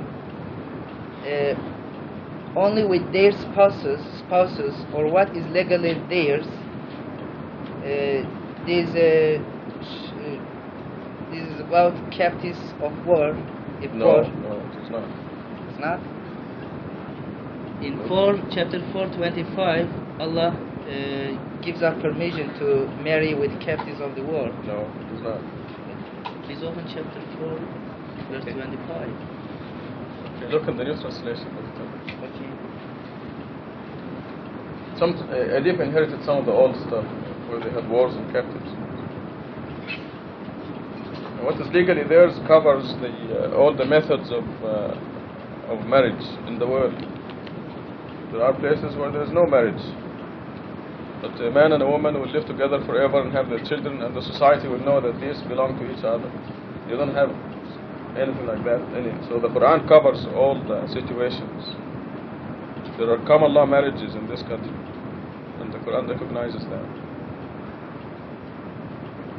only with their spouses, or what is legally theirs. This is about captives of war. No, it's not. It's not? In chapter 4:25, Allah gives us permission to marry with captives of the war. No, it's not. Please open chapter 4, verse 25. Okay, look in the new translation. Okay. Edip inherited some of the old stuff where they had wars and captives. And what is legally theirs covers all the methods of marriage in the world. There are places where there is no marriage, but a man and a woman will live together forever and have their children, and the society will know that these belong to each other. You don't have anything like that. So the Quran covers all the situations. There are common law marriages in this country, and the Quran recognizes that.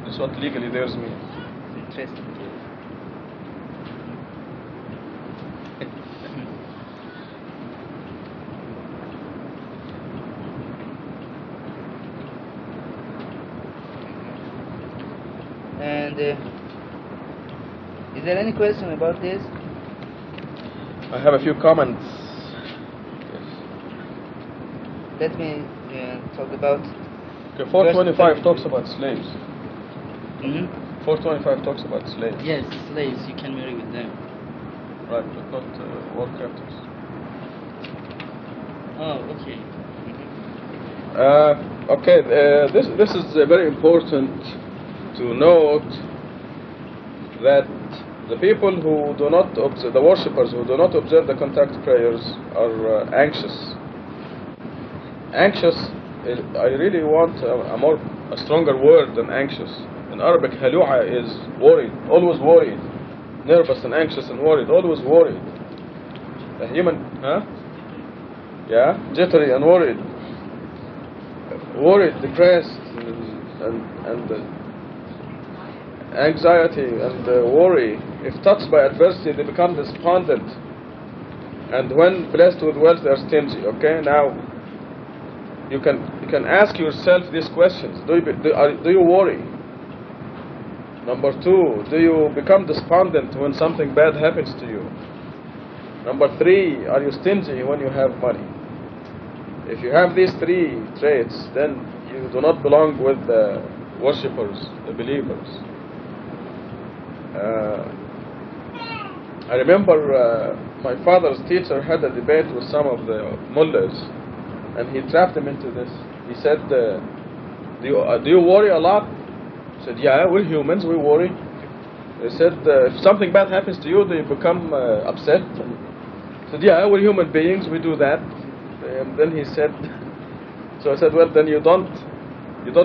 That's what legally theirs means. Interesting. And is there any question about this? I have a few comments. Yes. Let me talk about. Okay, 425 talks about slaves. Hmm. 425 talks about slaves. Yes, slaves, you can marry with them. Right, but not war captives. Oh, okay. Okay, this is very important to note that the people who do not observe, the worshippers who do not observe the contact prayers are anxious. Anxious, I really want a stronger word than anxious. In Arabic, halu'a is worried, always worried, nervous and anxious and worried, always worried. A human, yeah, jittery and worried, depressed, and anxiety and worry. If touched by adversity, they become despondent, and when blessed with wealth, they are stingy. Okay, now you can ask yourself these questions: Do you worry? Number two, do you become despondent when something bad happens to you? Number three, are you stingy when you have money? If you have these three traits, then you do not belong with the worshippers, the believers. I remember my father's teacher had a debate with some of the mullahs, and he trapped him into this. He said, do you worry a lot? He said, yeah, we're humans, we worry. He said, if something bad happens to you, do you become upset? He said, yeah, we're human beings, we do that. And then he said, so I said, well, then you don't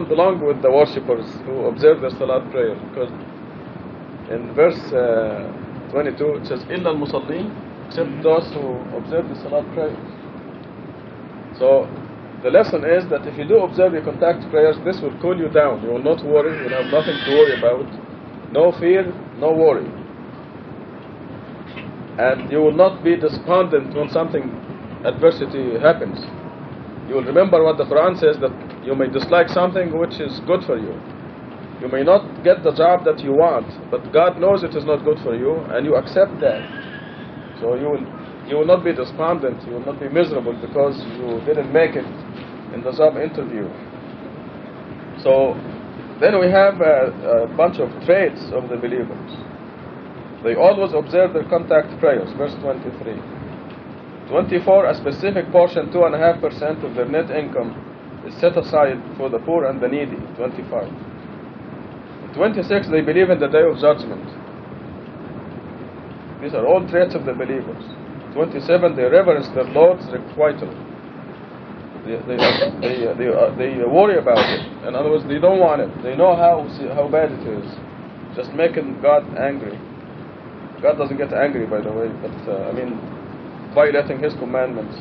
belong with the worshippers who observe the salat prayer, because in verse 22 it says, إِلَّا الْمُصَلِّينَ, except those who observe the salat prayers. So the lesson is that if you do observe your contact prayers, this will cool you down. You will not worry, you will have nothing to worry about. No fear, no worry. And you will not be despondent when something adversity happens. You will remember what the Quran says, that you may dislike something which is good for you. You may not get the job that you want, but God knows it is not good for you, and you accept that. So you will not be despondent, you will not be miserable because you didn't make it in the job interview. So then we have a bunch of traits of the believers. They always observe their contact prayers, verse 23. 24, a specific portion, 2.5% of their net income is set aside for the poor and the needy, 25. 26, they believe in the day of judgment. These are all traits of the believers. 27, they reverence their Lord's requital. They worry about it. In other words, they don't want it. They know how bad it is. Just making God angry. God doesn't get angry, by the way, but violating His commandments.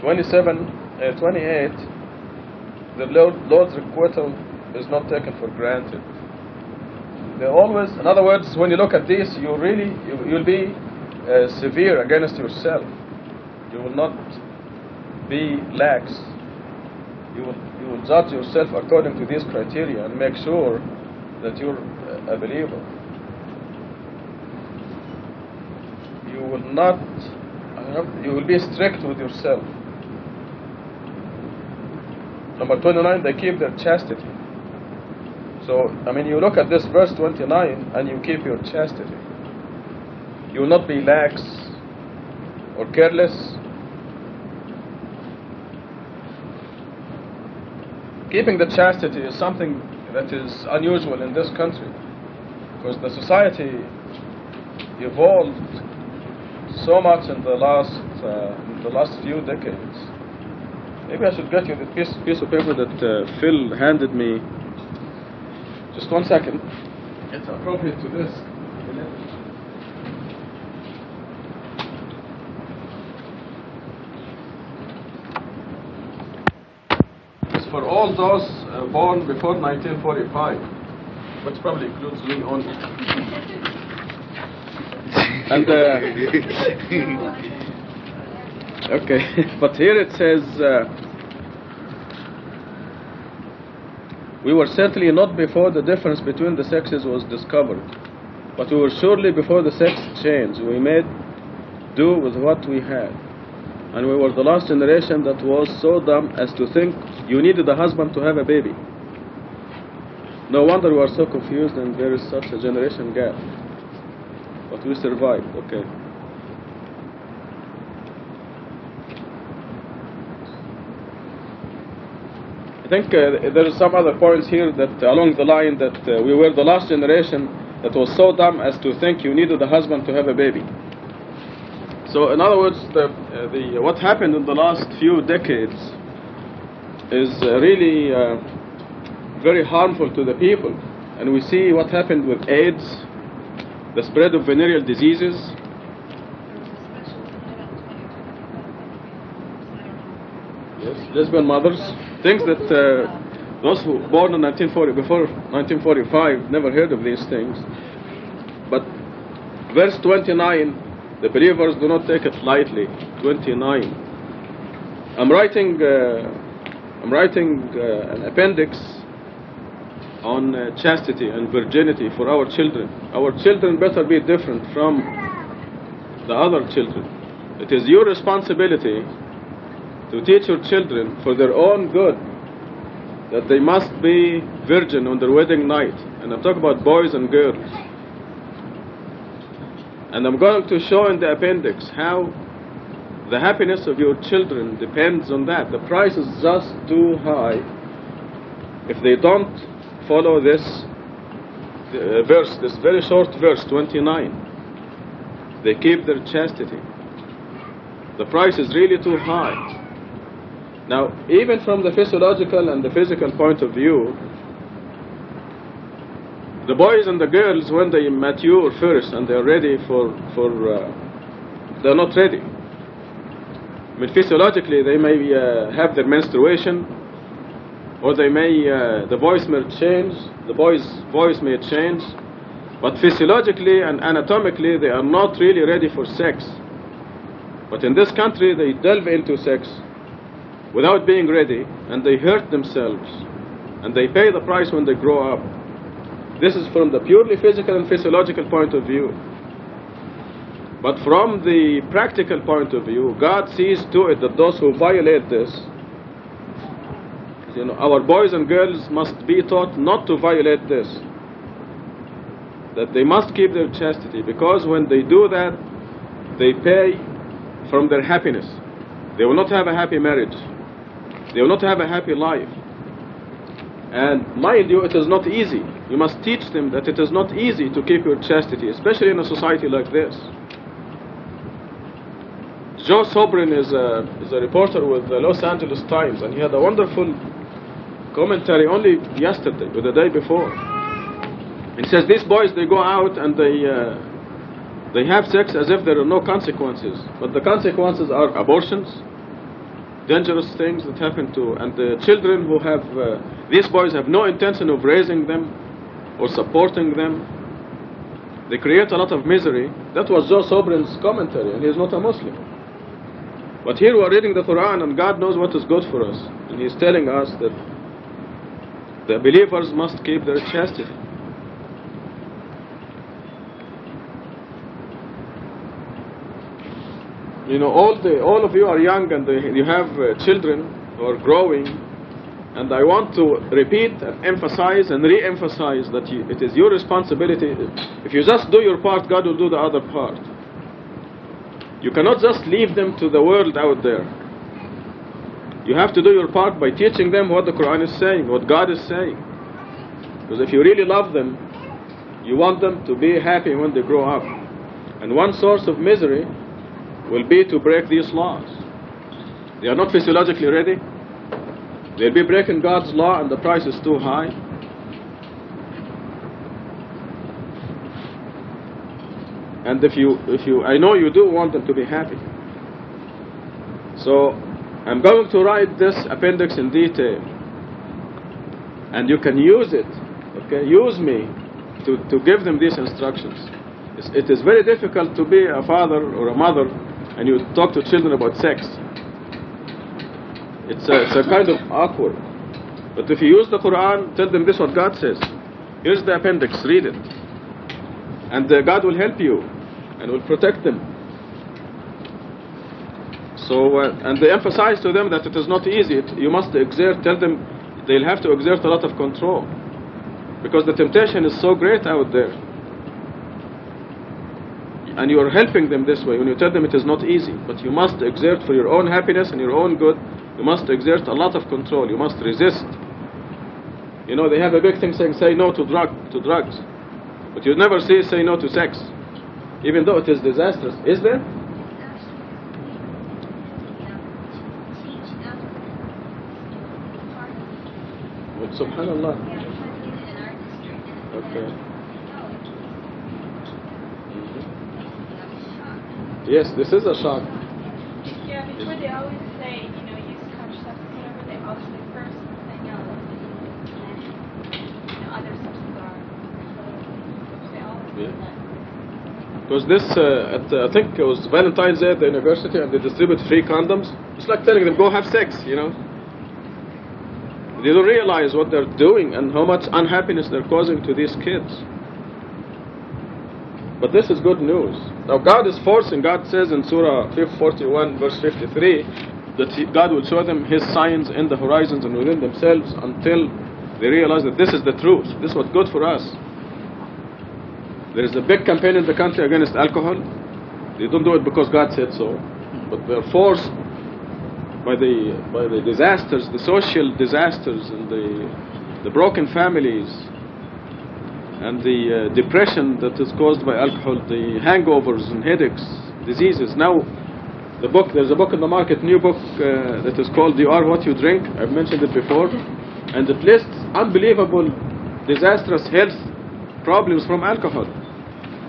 28, the Lord's requital is not taken for granted. They always, in other words, when you look at this, you'll be severe against yourself. You will not be lax. You will judge yourself according to these criteria and make sure that you're a believer. You will be strict with yourself. Number 29, they keep their chastity. So, you look at this verse 29 and you keep your chastity. You will not be lax or careless. Keeping the chastity is something that is unusual in this country, because the society evolved so much in the last few decades. Maybe I should get you the piece of paper that Phil handed me. Just 1 second. It's appropriate to this. for all those born before 1945, which probably includes me only. And okay, but here it says, we were certainly not before the difference between the sexes was discovered, but we were surely before the sex change. We made do with what we had. And we were the last generation that was so dumb as to think you needed a husband to have a baby. No wonder we are so confused and there is such a generation gap. But we survived, okay. I think there are some other points here that along the line that we were the last generation that was so dumb as to think you needed a husband to have a baby. So in other words, what happened in the last few decades is really very harmful to the people. And we see what happened with AIDS, the spread of venereal diseases. Yes, lesbian mothers, things that those who were born in before 1945 never heard of these things. But verse 29, the believers do not take it lightly. 29. I'm writing an appendix on chastity and virginity for our children. Our children better be different from the other children. It is your responsibility to teach your children for their own good that they must be virgin on their wedding night. And I'm talking about boys and girls. And I'm going to show in the appendix how the happiness of your children depends on that. The price is just too high if they don't follow this verse, this very short verse, 29. They keep their chastity. The price is really too high. Now, even from the physiological and the physical point of view, the boys and the girls, when they mature first and they're ready they're not ready. I mean, physiologically, they may have their menstruation, or they may, the voice may change, the boy's voice may change, but physiologically and anatomically, they are not really ready for sex. But in this country, they delve into sex without being ready, and they hurt themselves, and they pay the price when they grow up. This is from the purely physical and physiological point of view. But from the practical point of view, God sees to it that those who violate this, our boys and girls must be taught not to violate this, that they must keep their chastity, because when they do that, they pay from their happiness. They will not have a happy marriage. They will not have a happy life. And mind you, it is not easy. You must teach them that it is not easy to keep your chastity, especially in a society like this. Joe Sobrin is a reporter with the Los Angeles Times, and he had a wonderful commentary only yesterday or the day before. He says these boys, they go out and they have sex as if there are no consequences, but the consequences are abortions, dangerous things that happen to, and the children who have, these boys have no intention of raising them or supporting them. They create a lot of misery. That was Joe Sobrin's commentary, and he is not a Muslim. But here we are reading the Quran, and God knows what is good for us, and He is telling us that the believers must keep their chastity. All of you are young, and you have children who are growing, and I want to repeat and emphasize and re-emphasize that it is your responsibility. If you just do your part, God will do the other part. You cannot just leave them to the world out there. You have to do your part by teaching them what the Quran is saying, what God is saying. Because if you really love them, you want them to be happy when they grow up. And one source of misery will be to break these laws. They are not physiologically ready. They'll be breaking God's law, and the price is too high. And I know you do want them to be happy. So I'm going to write this appendix in detail. And you can use it, okay? Use me to give them these instructions. It is very difficult to be a father or a mother and you talk to children about sex. It's a kind of awkward. But if you use the Quran, tell them this is what God says. Here's the appendix, read it. And God will help you and will protect them. So, and they emphasize to them that it is not easy. You must exert, tell them they'll have to exert a lot of control. Because the temptation is so great out there. And you are helping them this way when you tell them it is not easy. But you must exert for your own happiness and your own good. You must exert a lot of control. You must resist. You know, they have a big thing saying, say no to drugs. But you never say no to sex. Even though it is disastrous. Is there? But subhanallah. Okay. Yes, this is a shock. Yeah, before they always say, use contraceptives, whatever, they always say first, then other substances are. They always say that. Because this, I think it was Valentine's Day at the university, and they distribute free condoms. It's like telling them, go have sex, They don't realize what they're doing and how much unhappiness they're causing to these kids. But this is good news. Now God is forcing, God says in Surah 41 verse 53 that God will show them His signs in the horizons and within themselves until they realize that this is the truth. This is what's good for us. There is a big campaign in the country against alcohol. They don't do it because God said so, but they're forced by the disasters, the social disasters and the broken families and the depression that is caused by alcohol, the hangovers and headaches, diseases. Now, there's a book in the market, new book that is called You Are What You Drink. I've mentioned it before. And it lists unbelievable, disastrous health problems from alcohol.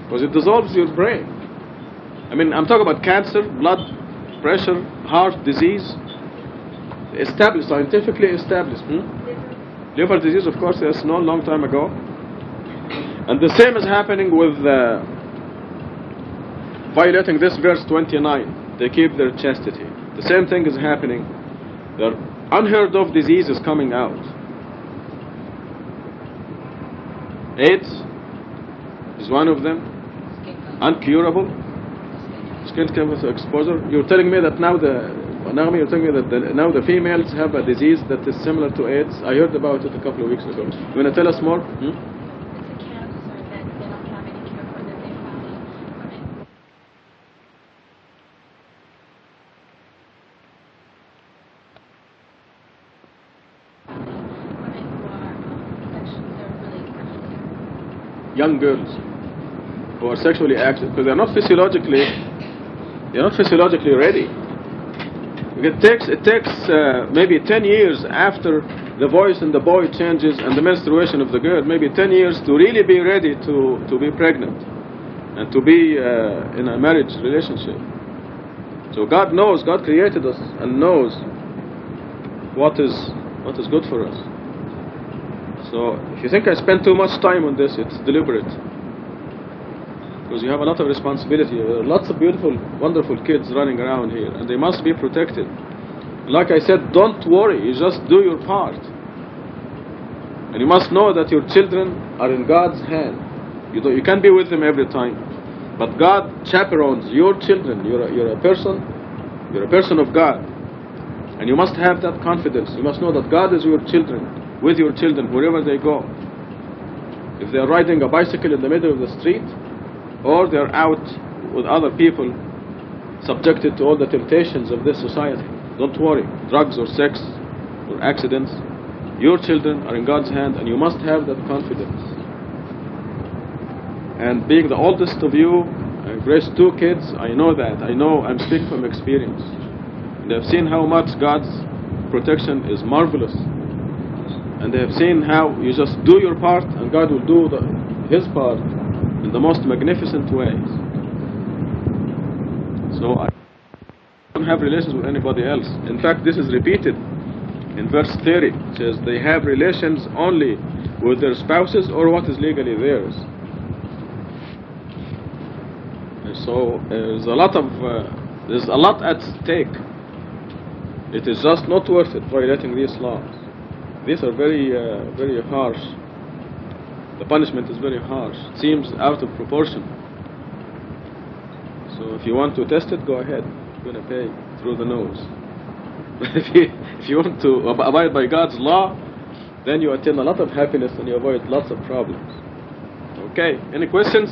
Because it dissolves your brain. I mean, I'm talking about cancer, blood pressure, heart disease. Established, scientifically established. Liver disease, of course, that's known a long time ago. And the same is happening with violating this verse 29. They keep their chastity. The same thing is happening. There are unheard of diseases coming out. AIDS is one of them. Uncurable. Skin cancer exposure. You're telling me that now you're telling me that now the females have a disease that is similar to AIDS. I heard about it a couple of weeks ago. You want to tell us more? Young girls who are sexually active because they're not physiologically ready. It takes maybe 10 years after the voice in the boy changes and the menstruation of the girl, maybe 10 years to really be ready to be pregnant and to be in a marriage relationship. So God knows, God created us and knows what is good for us. So if you think I spend too much time on this, it's deliberate. Because you have a lot of responsibility. There are lots of beautiful, wonderful kids running around here, and they must be protected. Like I said, don't worry, you just do your part. And you must know that your children are in God's hand. You can't be with them every time. But God chaperones your children. You're a person of God. And you must have that confidence. You must know that God is with your children, wherever they go. If they're riding a bicycle in the middle of the street, or they're out with other people subjected to all the temptations of this society, don't worry. Drugs or sex or accidents, your children are in God's hand, and you must have that confidence. And being the oldest of you, I've raised 2 kids, I know that. I'm speaking from experience. And I've seen how much God's protection is marvelous. And they have seen how you just do your part and God will do His part in the most magnificent ways. So I don't have relations with anybody else. In fact, this is repeated In verse 30, it says they have relations only with their spouses or what is legally theirs. And so there's a lot at stake. It is just not worth it violating these laws. These are very, very harsh. The punishment is very harsh. It seems out of proportion. So if you want to test it, go ahead. You're going to pay through the nose. But if you want to abide by God's law, then you attain a lot of happiness and you avoid lots of problems. Okay, any questions?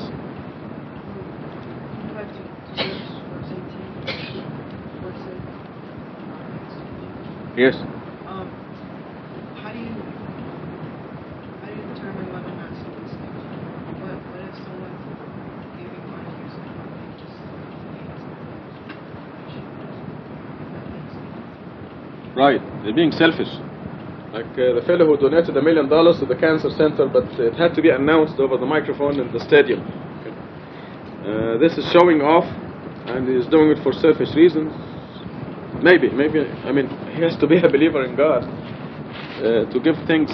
Yes. How do you determine whether or not someone's selfish? What if someone's giving money or something and they just Right, they're being selfish. Like the fellow who donated $1 million to the cancer center, but it had to be announced over the microphone in the stadium. Okay. This is showing off, and he's doing it for selfish reasons. Maybe, I mean, he has to be a believer in God to give things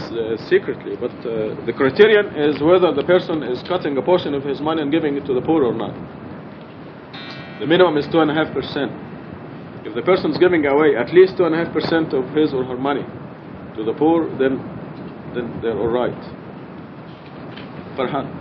secretly, but the criterion is whether the person is cutting a portion of his money and giving it to the poor or not. The minimum is 2.5%. If the person is giving away at least 2.5% of his or her money to the poor, then they're all right. Farhan.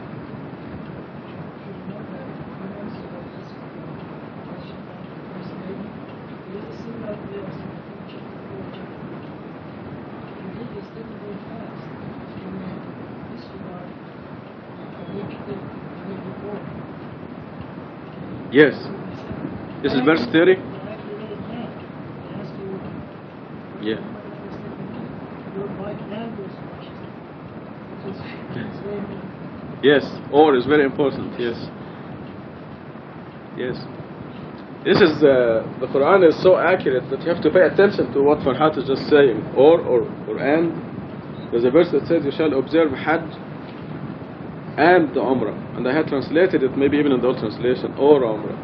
Yes. This is verse 30. Yeah. Yes. Or is very important. Yes. Yes. This is the Quran is so accurate that you have to pay attention to what Farhat is just saying. Or and. There's a verse that says you shall observe Hajj and the Umrah. And I had translated it, maybe even in the old translation, or Umrah.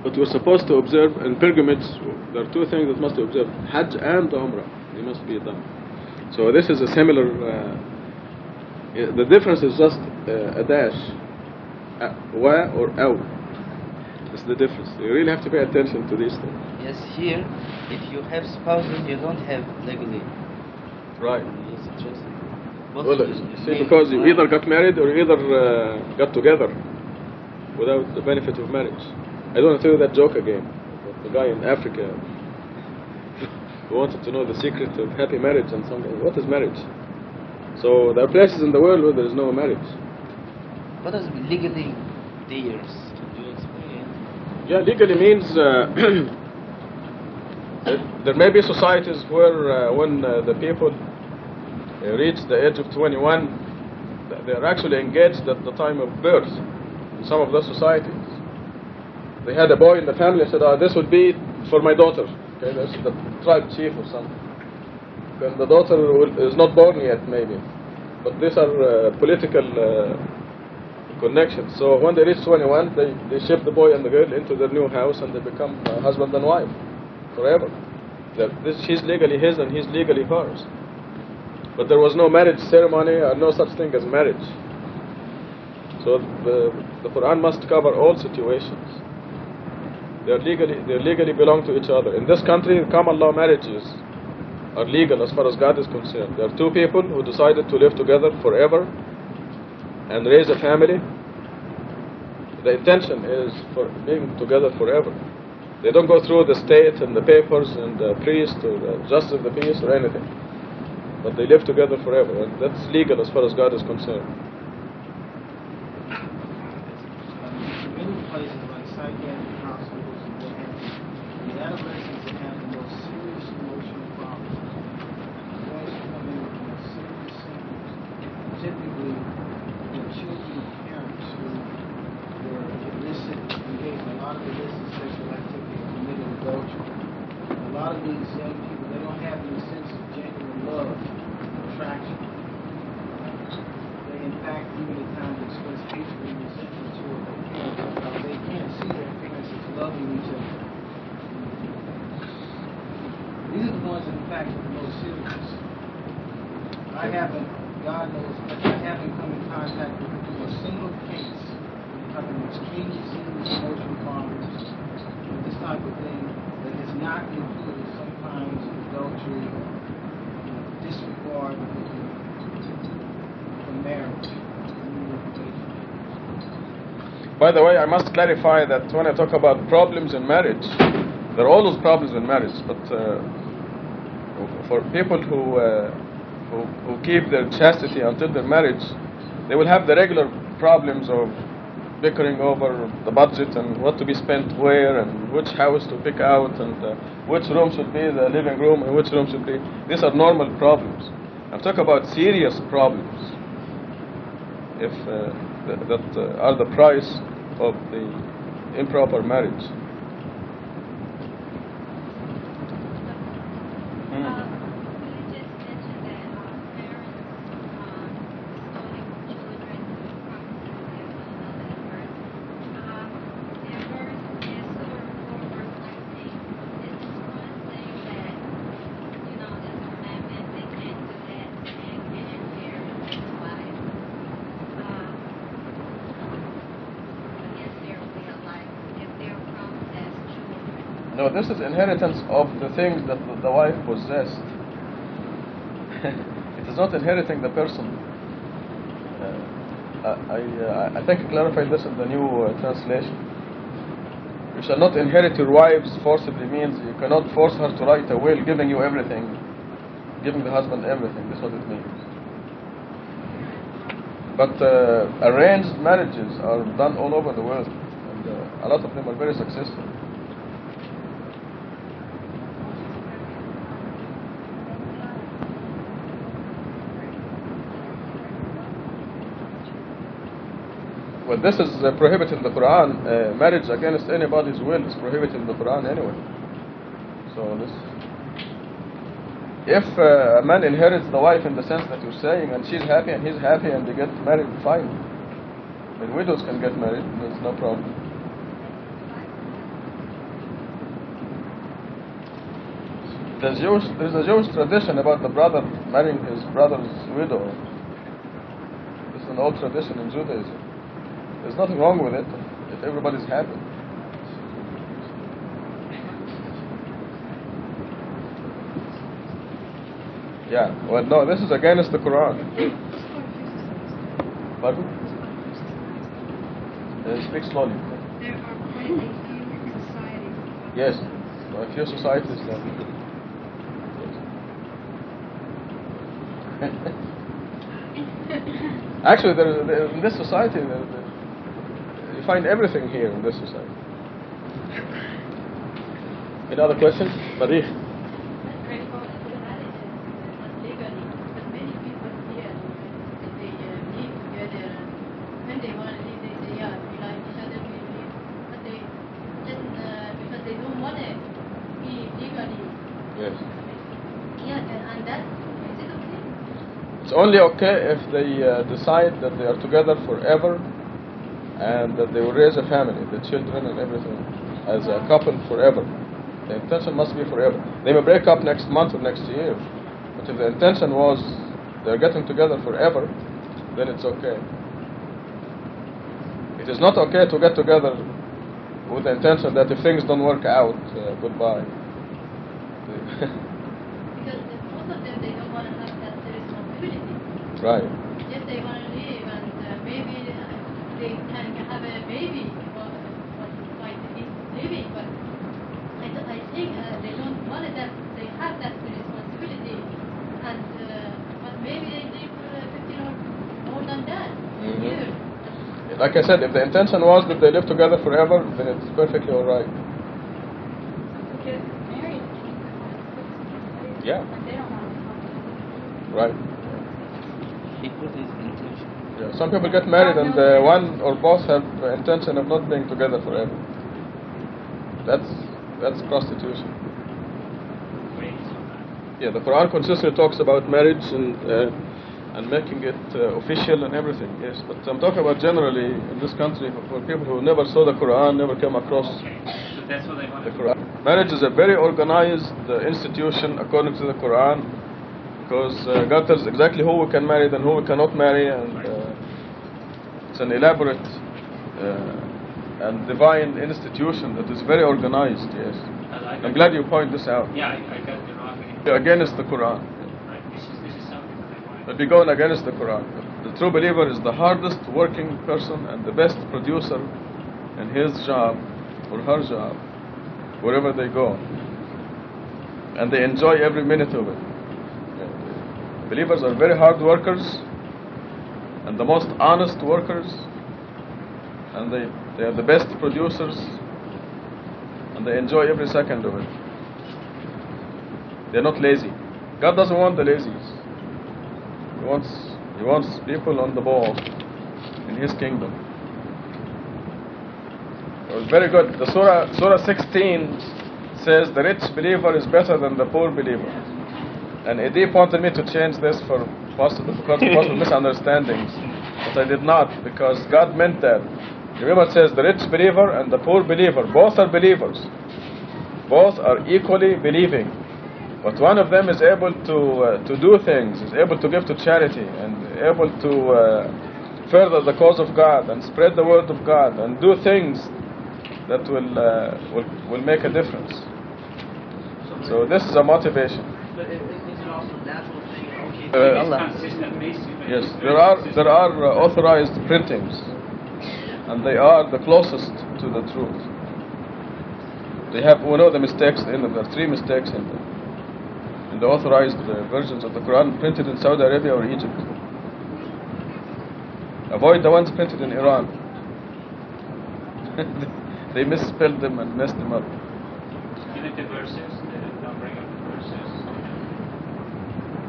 But we're supposed to observe in pilgrimage. There are two things that must be observed: Hajj and Umrah. They must be done. So this is a similar. The difference is just a dash, wa or aw. That's the difference. You really have to pay attention to these things. Yes, here, if you have spouses, you don't have legally. Right. Yes, just. Well, you see, because you either got married or you either got together without the benefit of marriage. I don't want to tell you that joke again. The guy in Africa who wanted to know the secret of happy marriage and something. What is marriage? So there are places in the world where there is no marriage. What does legally theirs? Could you explain? Yeah, legally means there may be societies where when the people reach the age of 21, they are actually engaged at the time of birth. In some of those societies, they had a boy in the family and said, this would be for my daughter. Okay, that's the tribe chief or something. Then the daughter is not born yet, maybe. But these are political connections. So when they reach 21, they ship the boy and the girl into their new house and they become husband and wife forever. She's legally his and he's legally hers. But there was no marriage ceremony or no such thing as marriage. So the Quran must cover all situations. They legally belong to each other. In this country, common law marriages are legal as far as God is concerned. There are two people who decided to live together forever and raise a family. The intention is for being together forever. They don't go through the state and the papers and the priest or the justice of the peace or anything. But they live together forever, and that's legal as far as God is concerned. Many places like psychiatric hospitals and what have you, the adolescents that have the most serious emotional problems, the ones who come in with the most serious symptoms, typically the children of parents who were illicit, engaged in a lot of illicit sexual activity and committed adultery. A lot of these young people, they don't have any sense of genuine love and attraction. They, in fact, even at times express hatred and resentment toward their parents because they can't see their parents act with no seriousness. God knows, but I haven't come in contact with a single case having extremely serious emotional problems with this type of thing that has not included sometimes adultery, disregard for marriage. By the way, I must clarify that when I talk about problems in marriage, there are always problems in marriage, but for people who keep their chastity until their marriage, they will have the regular problems of bickering over the budget and what to be spent where and which house to pick out and which room should be the living room and which room should be. These are normal problems. I'm talking about serious problems that are the price of the improper marriage. No, this is inheritance of the things that the wife possessed. It is not inheriting the person. I think I clarified this in the new translation. You shall not inherit your wives forcibly means you cannot force her to write a will giving you everything, giving the husband everything. That's what it means. But arranged marriages are done all over the world, and a lot of them are very successful. Well, this is prohibited in the Quran. Marriage against anybody's will is prohibited in the Quran anyway. So this, if a man inherits the wife in the sense that you're saying, and she's happy and he's happy and they get married, fine. And widows can get married, there's no problem. There's a Jewish tradition about the brother marrying his brother's widow. This is an old tradition in Judaism. There's nothing wrong with it if everybody's happy. Yeah, well, no, this is against the Quran. Pardon? Speak slowly. There are quite a few societies. Yes, a few societies. Actually, in this society, you find everything here in this society. Any other questions? Marie? It's only okay if they decide that they are together forever and that they will raise a family, the children and everything, as a couple forever. The intention must be forever. They may break up next month or next year, but if the intention was they're getting together forever, then it's okay. It is not okay to get together with the intention that if things don't work out, goodbye. Because most of them, they don't want to have that responsibility. Right. If they want to live and maybe they can have a baby by living, but I think they don't want that. They have that responsibility, and but maybe they live 15 or more than that years. Like I said, if the intention was that they live together forever, then it's perfectly all right. Because married people, Yeah. they don't want to. Right. He put his intention. Yeah. Some people get married and one or both have the intention of not being together forever. That's prostitution. Yeah, the Quran consistently talks about marriage and making it official and everything. Yes, but I'm talking about generally in this country for people who never saw the Quran, never came across But that's what I want The to Quran. Marriage is a very organized institution according to the Quran, because God tells exactly who we can marry and who we cannot marry, and it's an elaborate and divine institution that is very organized. Yes, I'm glad you point this out. Yeah, I got it wrong. You're against the Quran, Right. This is something that I want. but we're going against the Quran. The true believer is the hardest working person and the best producer in his job or her job, wherever they go, and they enjoy every minute of it. Believers are very hard workers and the most honest workers, and they are the best producers, and they enjoy every second of it. They're not lazy. God doesn't want the lazies. He wants people on the ball in His kingdom. It was very good. The Surah 16 says the rich believer is better than the poor believer. And Edip wanted me to change this because of possible misunderstandings, but I did not, because God meant that. Remember, it says the rich believer and the poor believer, both are believers. Both are equally believing. But one of them is able to do things, is able to give to charity, and able to further the cause of God and spread the word of God and do things that will make a difference. So this is a motivation. But is it also a natural thing? Allah. Yes, there are authorized printings, and they are the closest to the truth. We know the mistakes in them. There are 3 mistakes in them. In the authorized versions of the Quran printed in Saudi Arabia or Egypt. Avoid the ones printed in Iran. They misspelled them and messed them up. Even the verses, the numbering of the verses.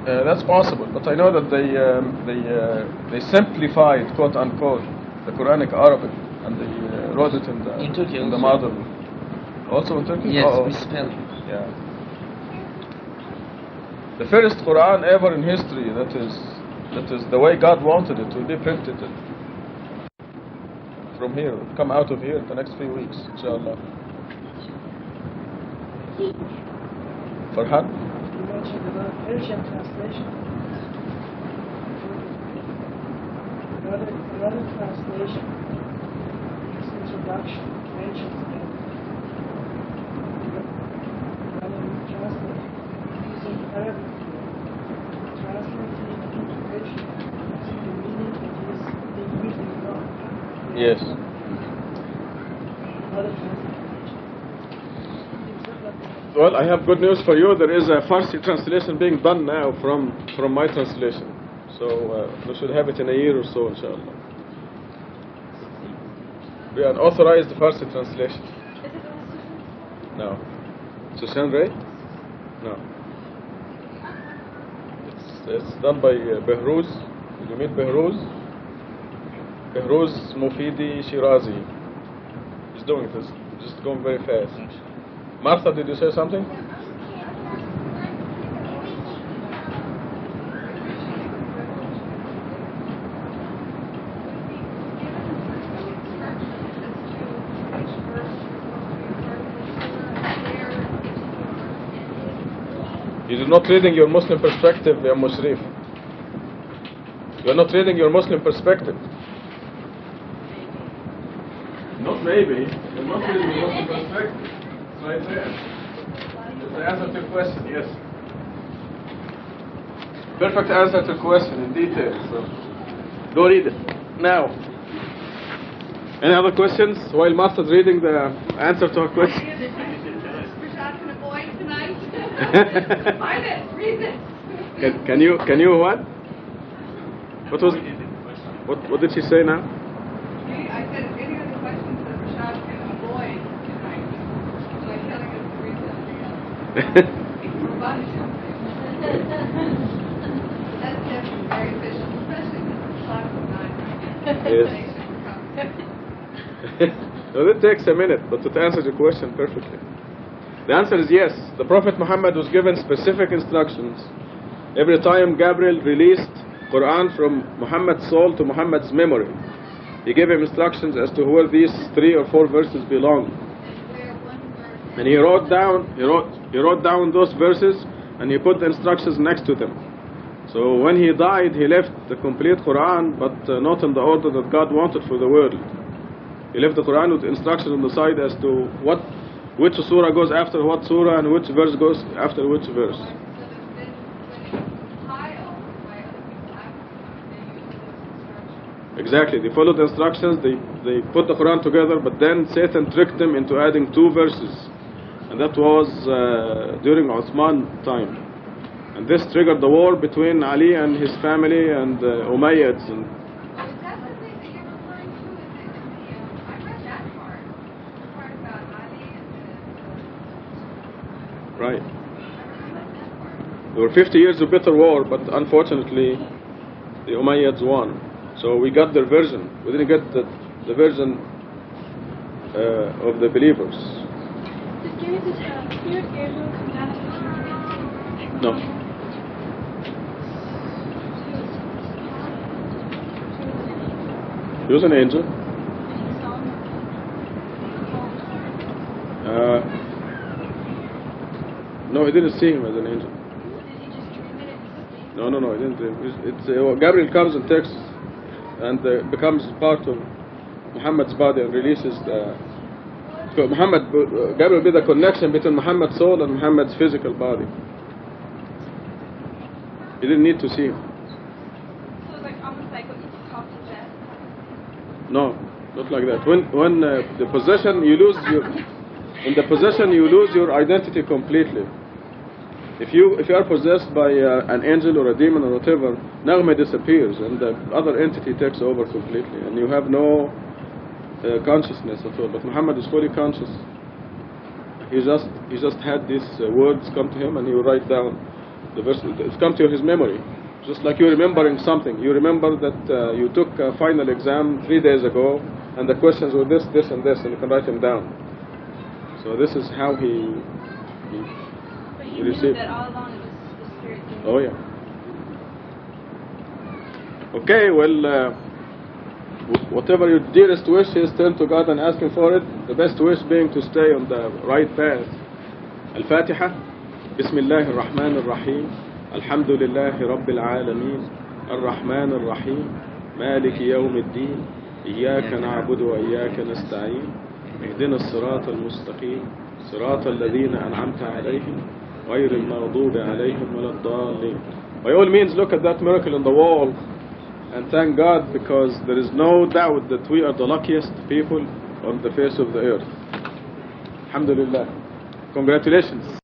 That's possible, but I know that they simplified, quote unquote, the Quranic Arabic, and they wrote it in Turkey the also. modern. Also in Turkey? Yes, Oh. misspelling. Yeah. The first Quran ever in history that is the way God wanted it will be printed from here, come out of here in the next few weeks, inshallah. Farhan? You mentioned about Persian translation. Another translation, its introduction mentions that when you translate using Arabic, translating into Persian, using the meaning that is being used in Quran. Yes. Another translation. Well, I have good news for you. There is a Farsi translation being done now from my translation. So we should have it in a year or so, inshallah. We are an authorized Farsi translation. Is it also? No. Sushan Ray? No. It's done by Behrouz. Did you meet Behrouz? Behrouz Mofidi Shirazi. He's doing this. Just going very fast. Martha, did you say something? You're not reading your Muslim perspective, Ya Mushrif. You're not reading your Muslim perspective. Not maybe. You're not reading your Muslim perspective. It's right there. It's the answer to your question, yes. Perfect answer to the question in detail. So go read it now. Any other questions while Martha's reading the answer to her question? Rashad can avoid tonight. Find it, read it. Can you what? What was? What did she say now? I said any of the questions that Rashad can avoid tonight by telling us to read something else. That's just very efficient, especially since it's 5:09. No, that takes a minute, but it answers your question perfectly. The answer is yes. The Prophet Muhammad was given specific instructions. Every time Gabriel released Quran from Muhammad's soul to Muhammad's memory, he gave him instructions as to where these 3 or 4 verses belong. And where one And he wrote down those verses, and he put the instructions next to them. So when he died, he left the complete Quran, but not in the order that God wanted for the world. He left the Quran with instructions on the side as to which surah goes after what surah, and which verse goes after which verse. Exactly, they followed the instructions, they put the Quran together, but then Satan tricked them into adding 2 verses. And that was during Uthman time. And this triggered the war between Ali and his family and Umayyads. And right. There were 50 years of bitter war, but unfortunately the Umayyads won. So we got their version. We didn't get the version of the believers. Did Spirit Gabriel come down to No. He was an angel. No, he didn't see him as an angel. No, he didn't dream. Gabriel comes and takes and becomes part of Muhammad's body and releases Gabriel be the connection between Muhammad's soul and Muhammad's physical body. You didn't need to see him. So it's like almost like when you talk to death? No, not like that. When the possession, you lose in the possession you lose your identity completely. If you are possessed by an angel or a demon or whatever, Naghma disappears and the other entity takes over completely, and you have no consciousness at all. But Muhammad is fully conscious. He just had these words come to him, and he will write down the verse. It's come to his memory, just like you're remembering something. You remember that you took a final exam 3 days ago, and the questions were this, this, and this, and you can write them down. So this is how he You knew received. that all along it was the Spirit giving. Oh yeah. Okay, well, whatever your dearest wish is, turn to God and ask Him for it. The best wish being to stay on the right path. Al-Fatiha. Bismillah ar-Rahman ar-Rahim. Alhamdulillahi Rabbil Alameen. Ar-Rahman ar-Rahim. Maliki Yawm al-Din. Iyaka na'budu wa iyaka nasta'in. Ihdina as-sirata al-mustaqim. Sirata alladhina an'amta alayhim. غير المغضوب عليهم ولا الضالين. By all means, look at that miracle on the wall and thank God, because there is no doubt that we are the luckiest people on the face of the earth. Alhamdulillah. Congratulations.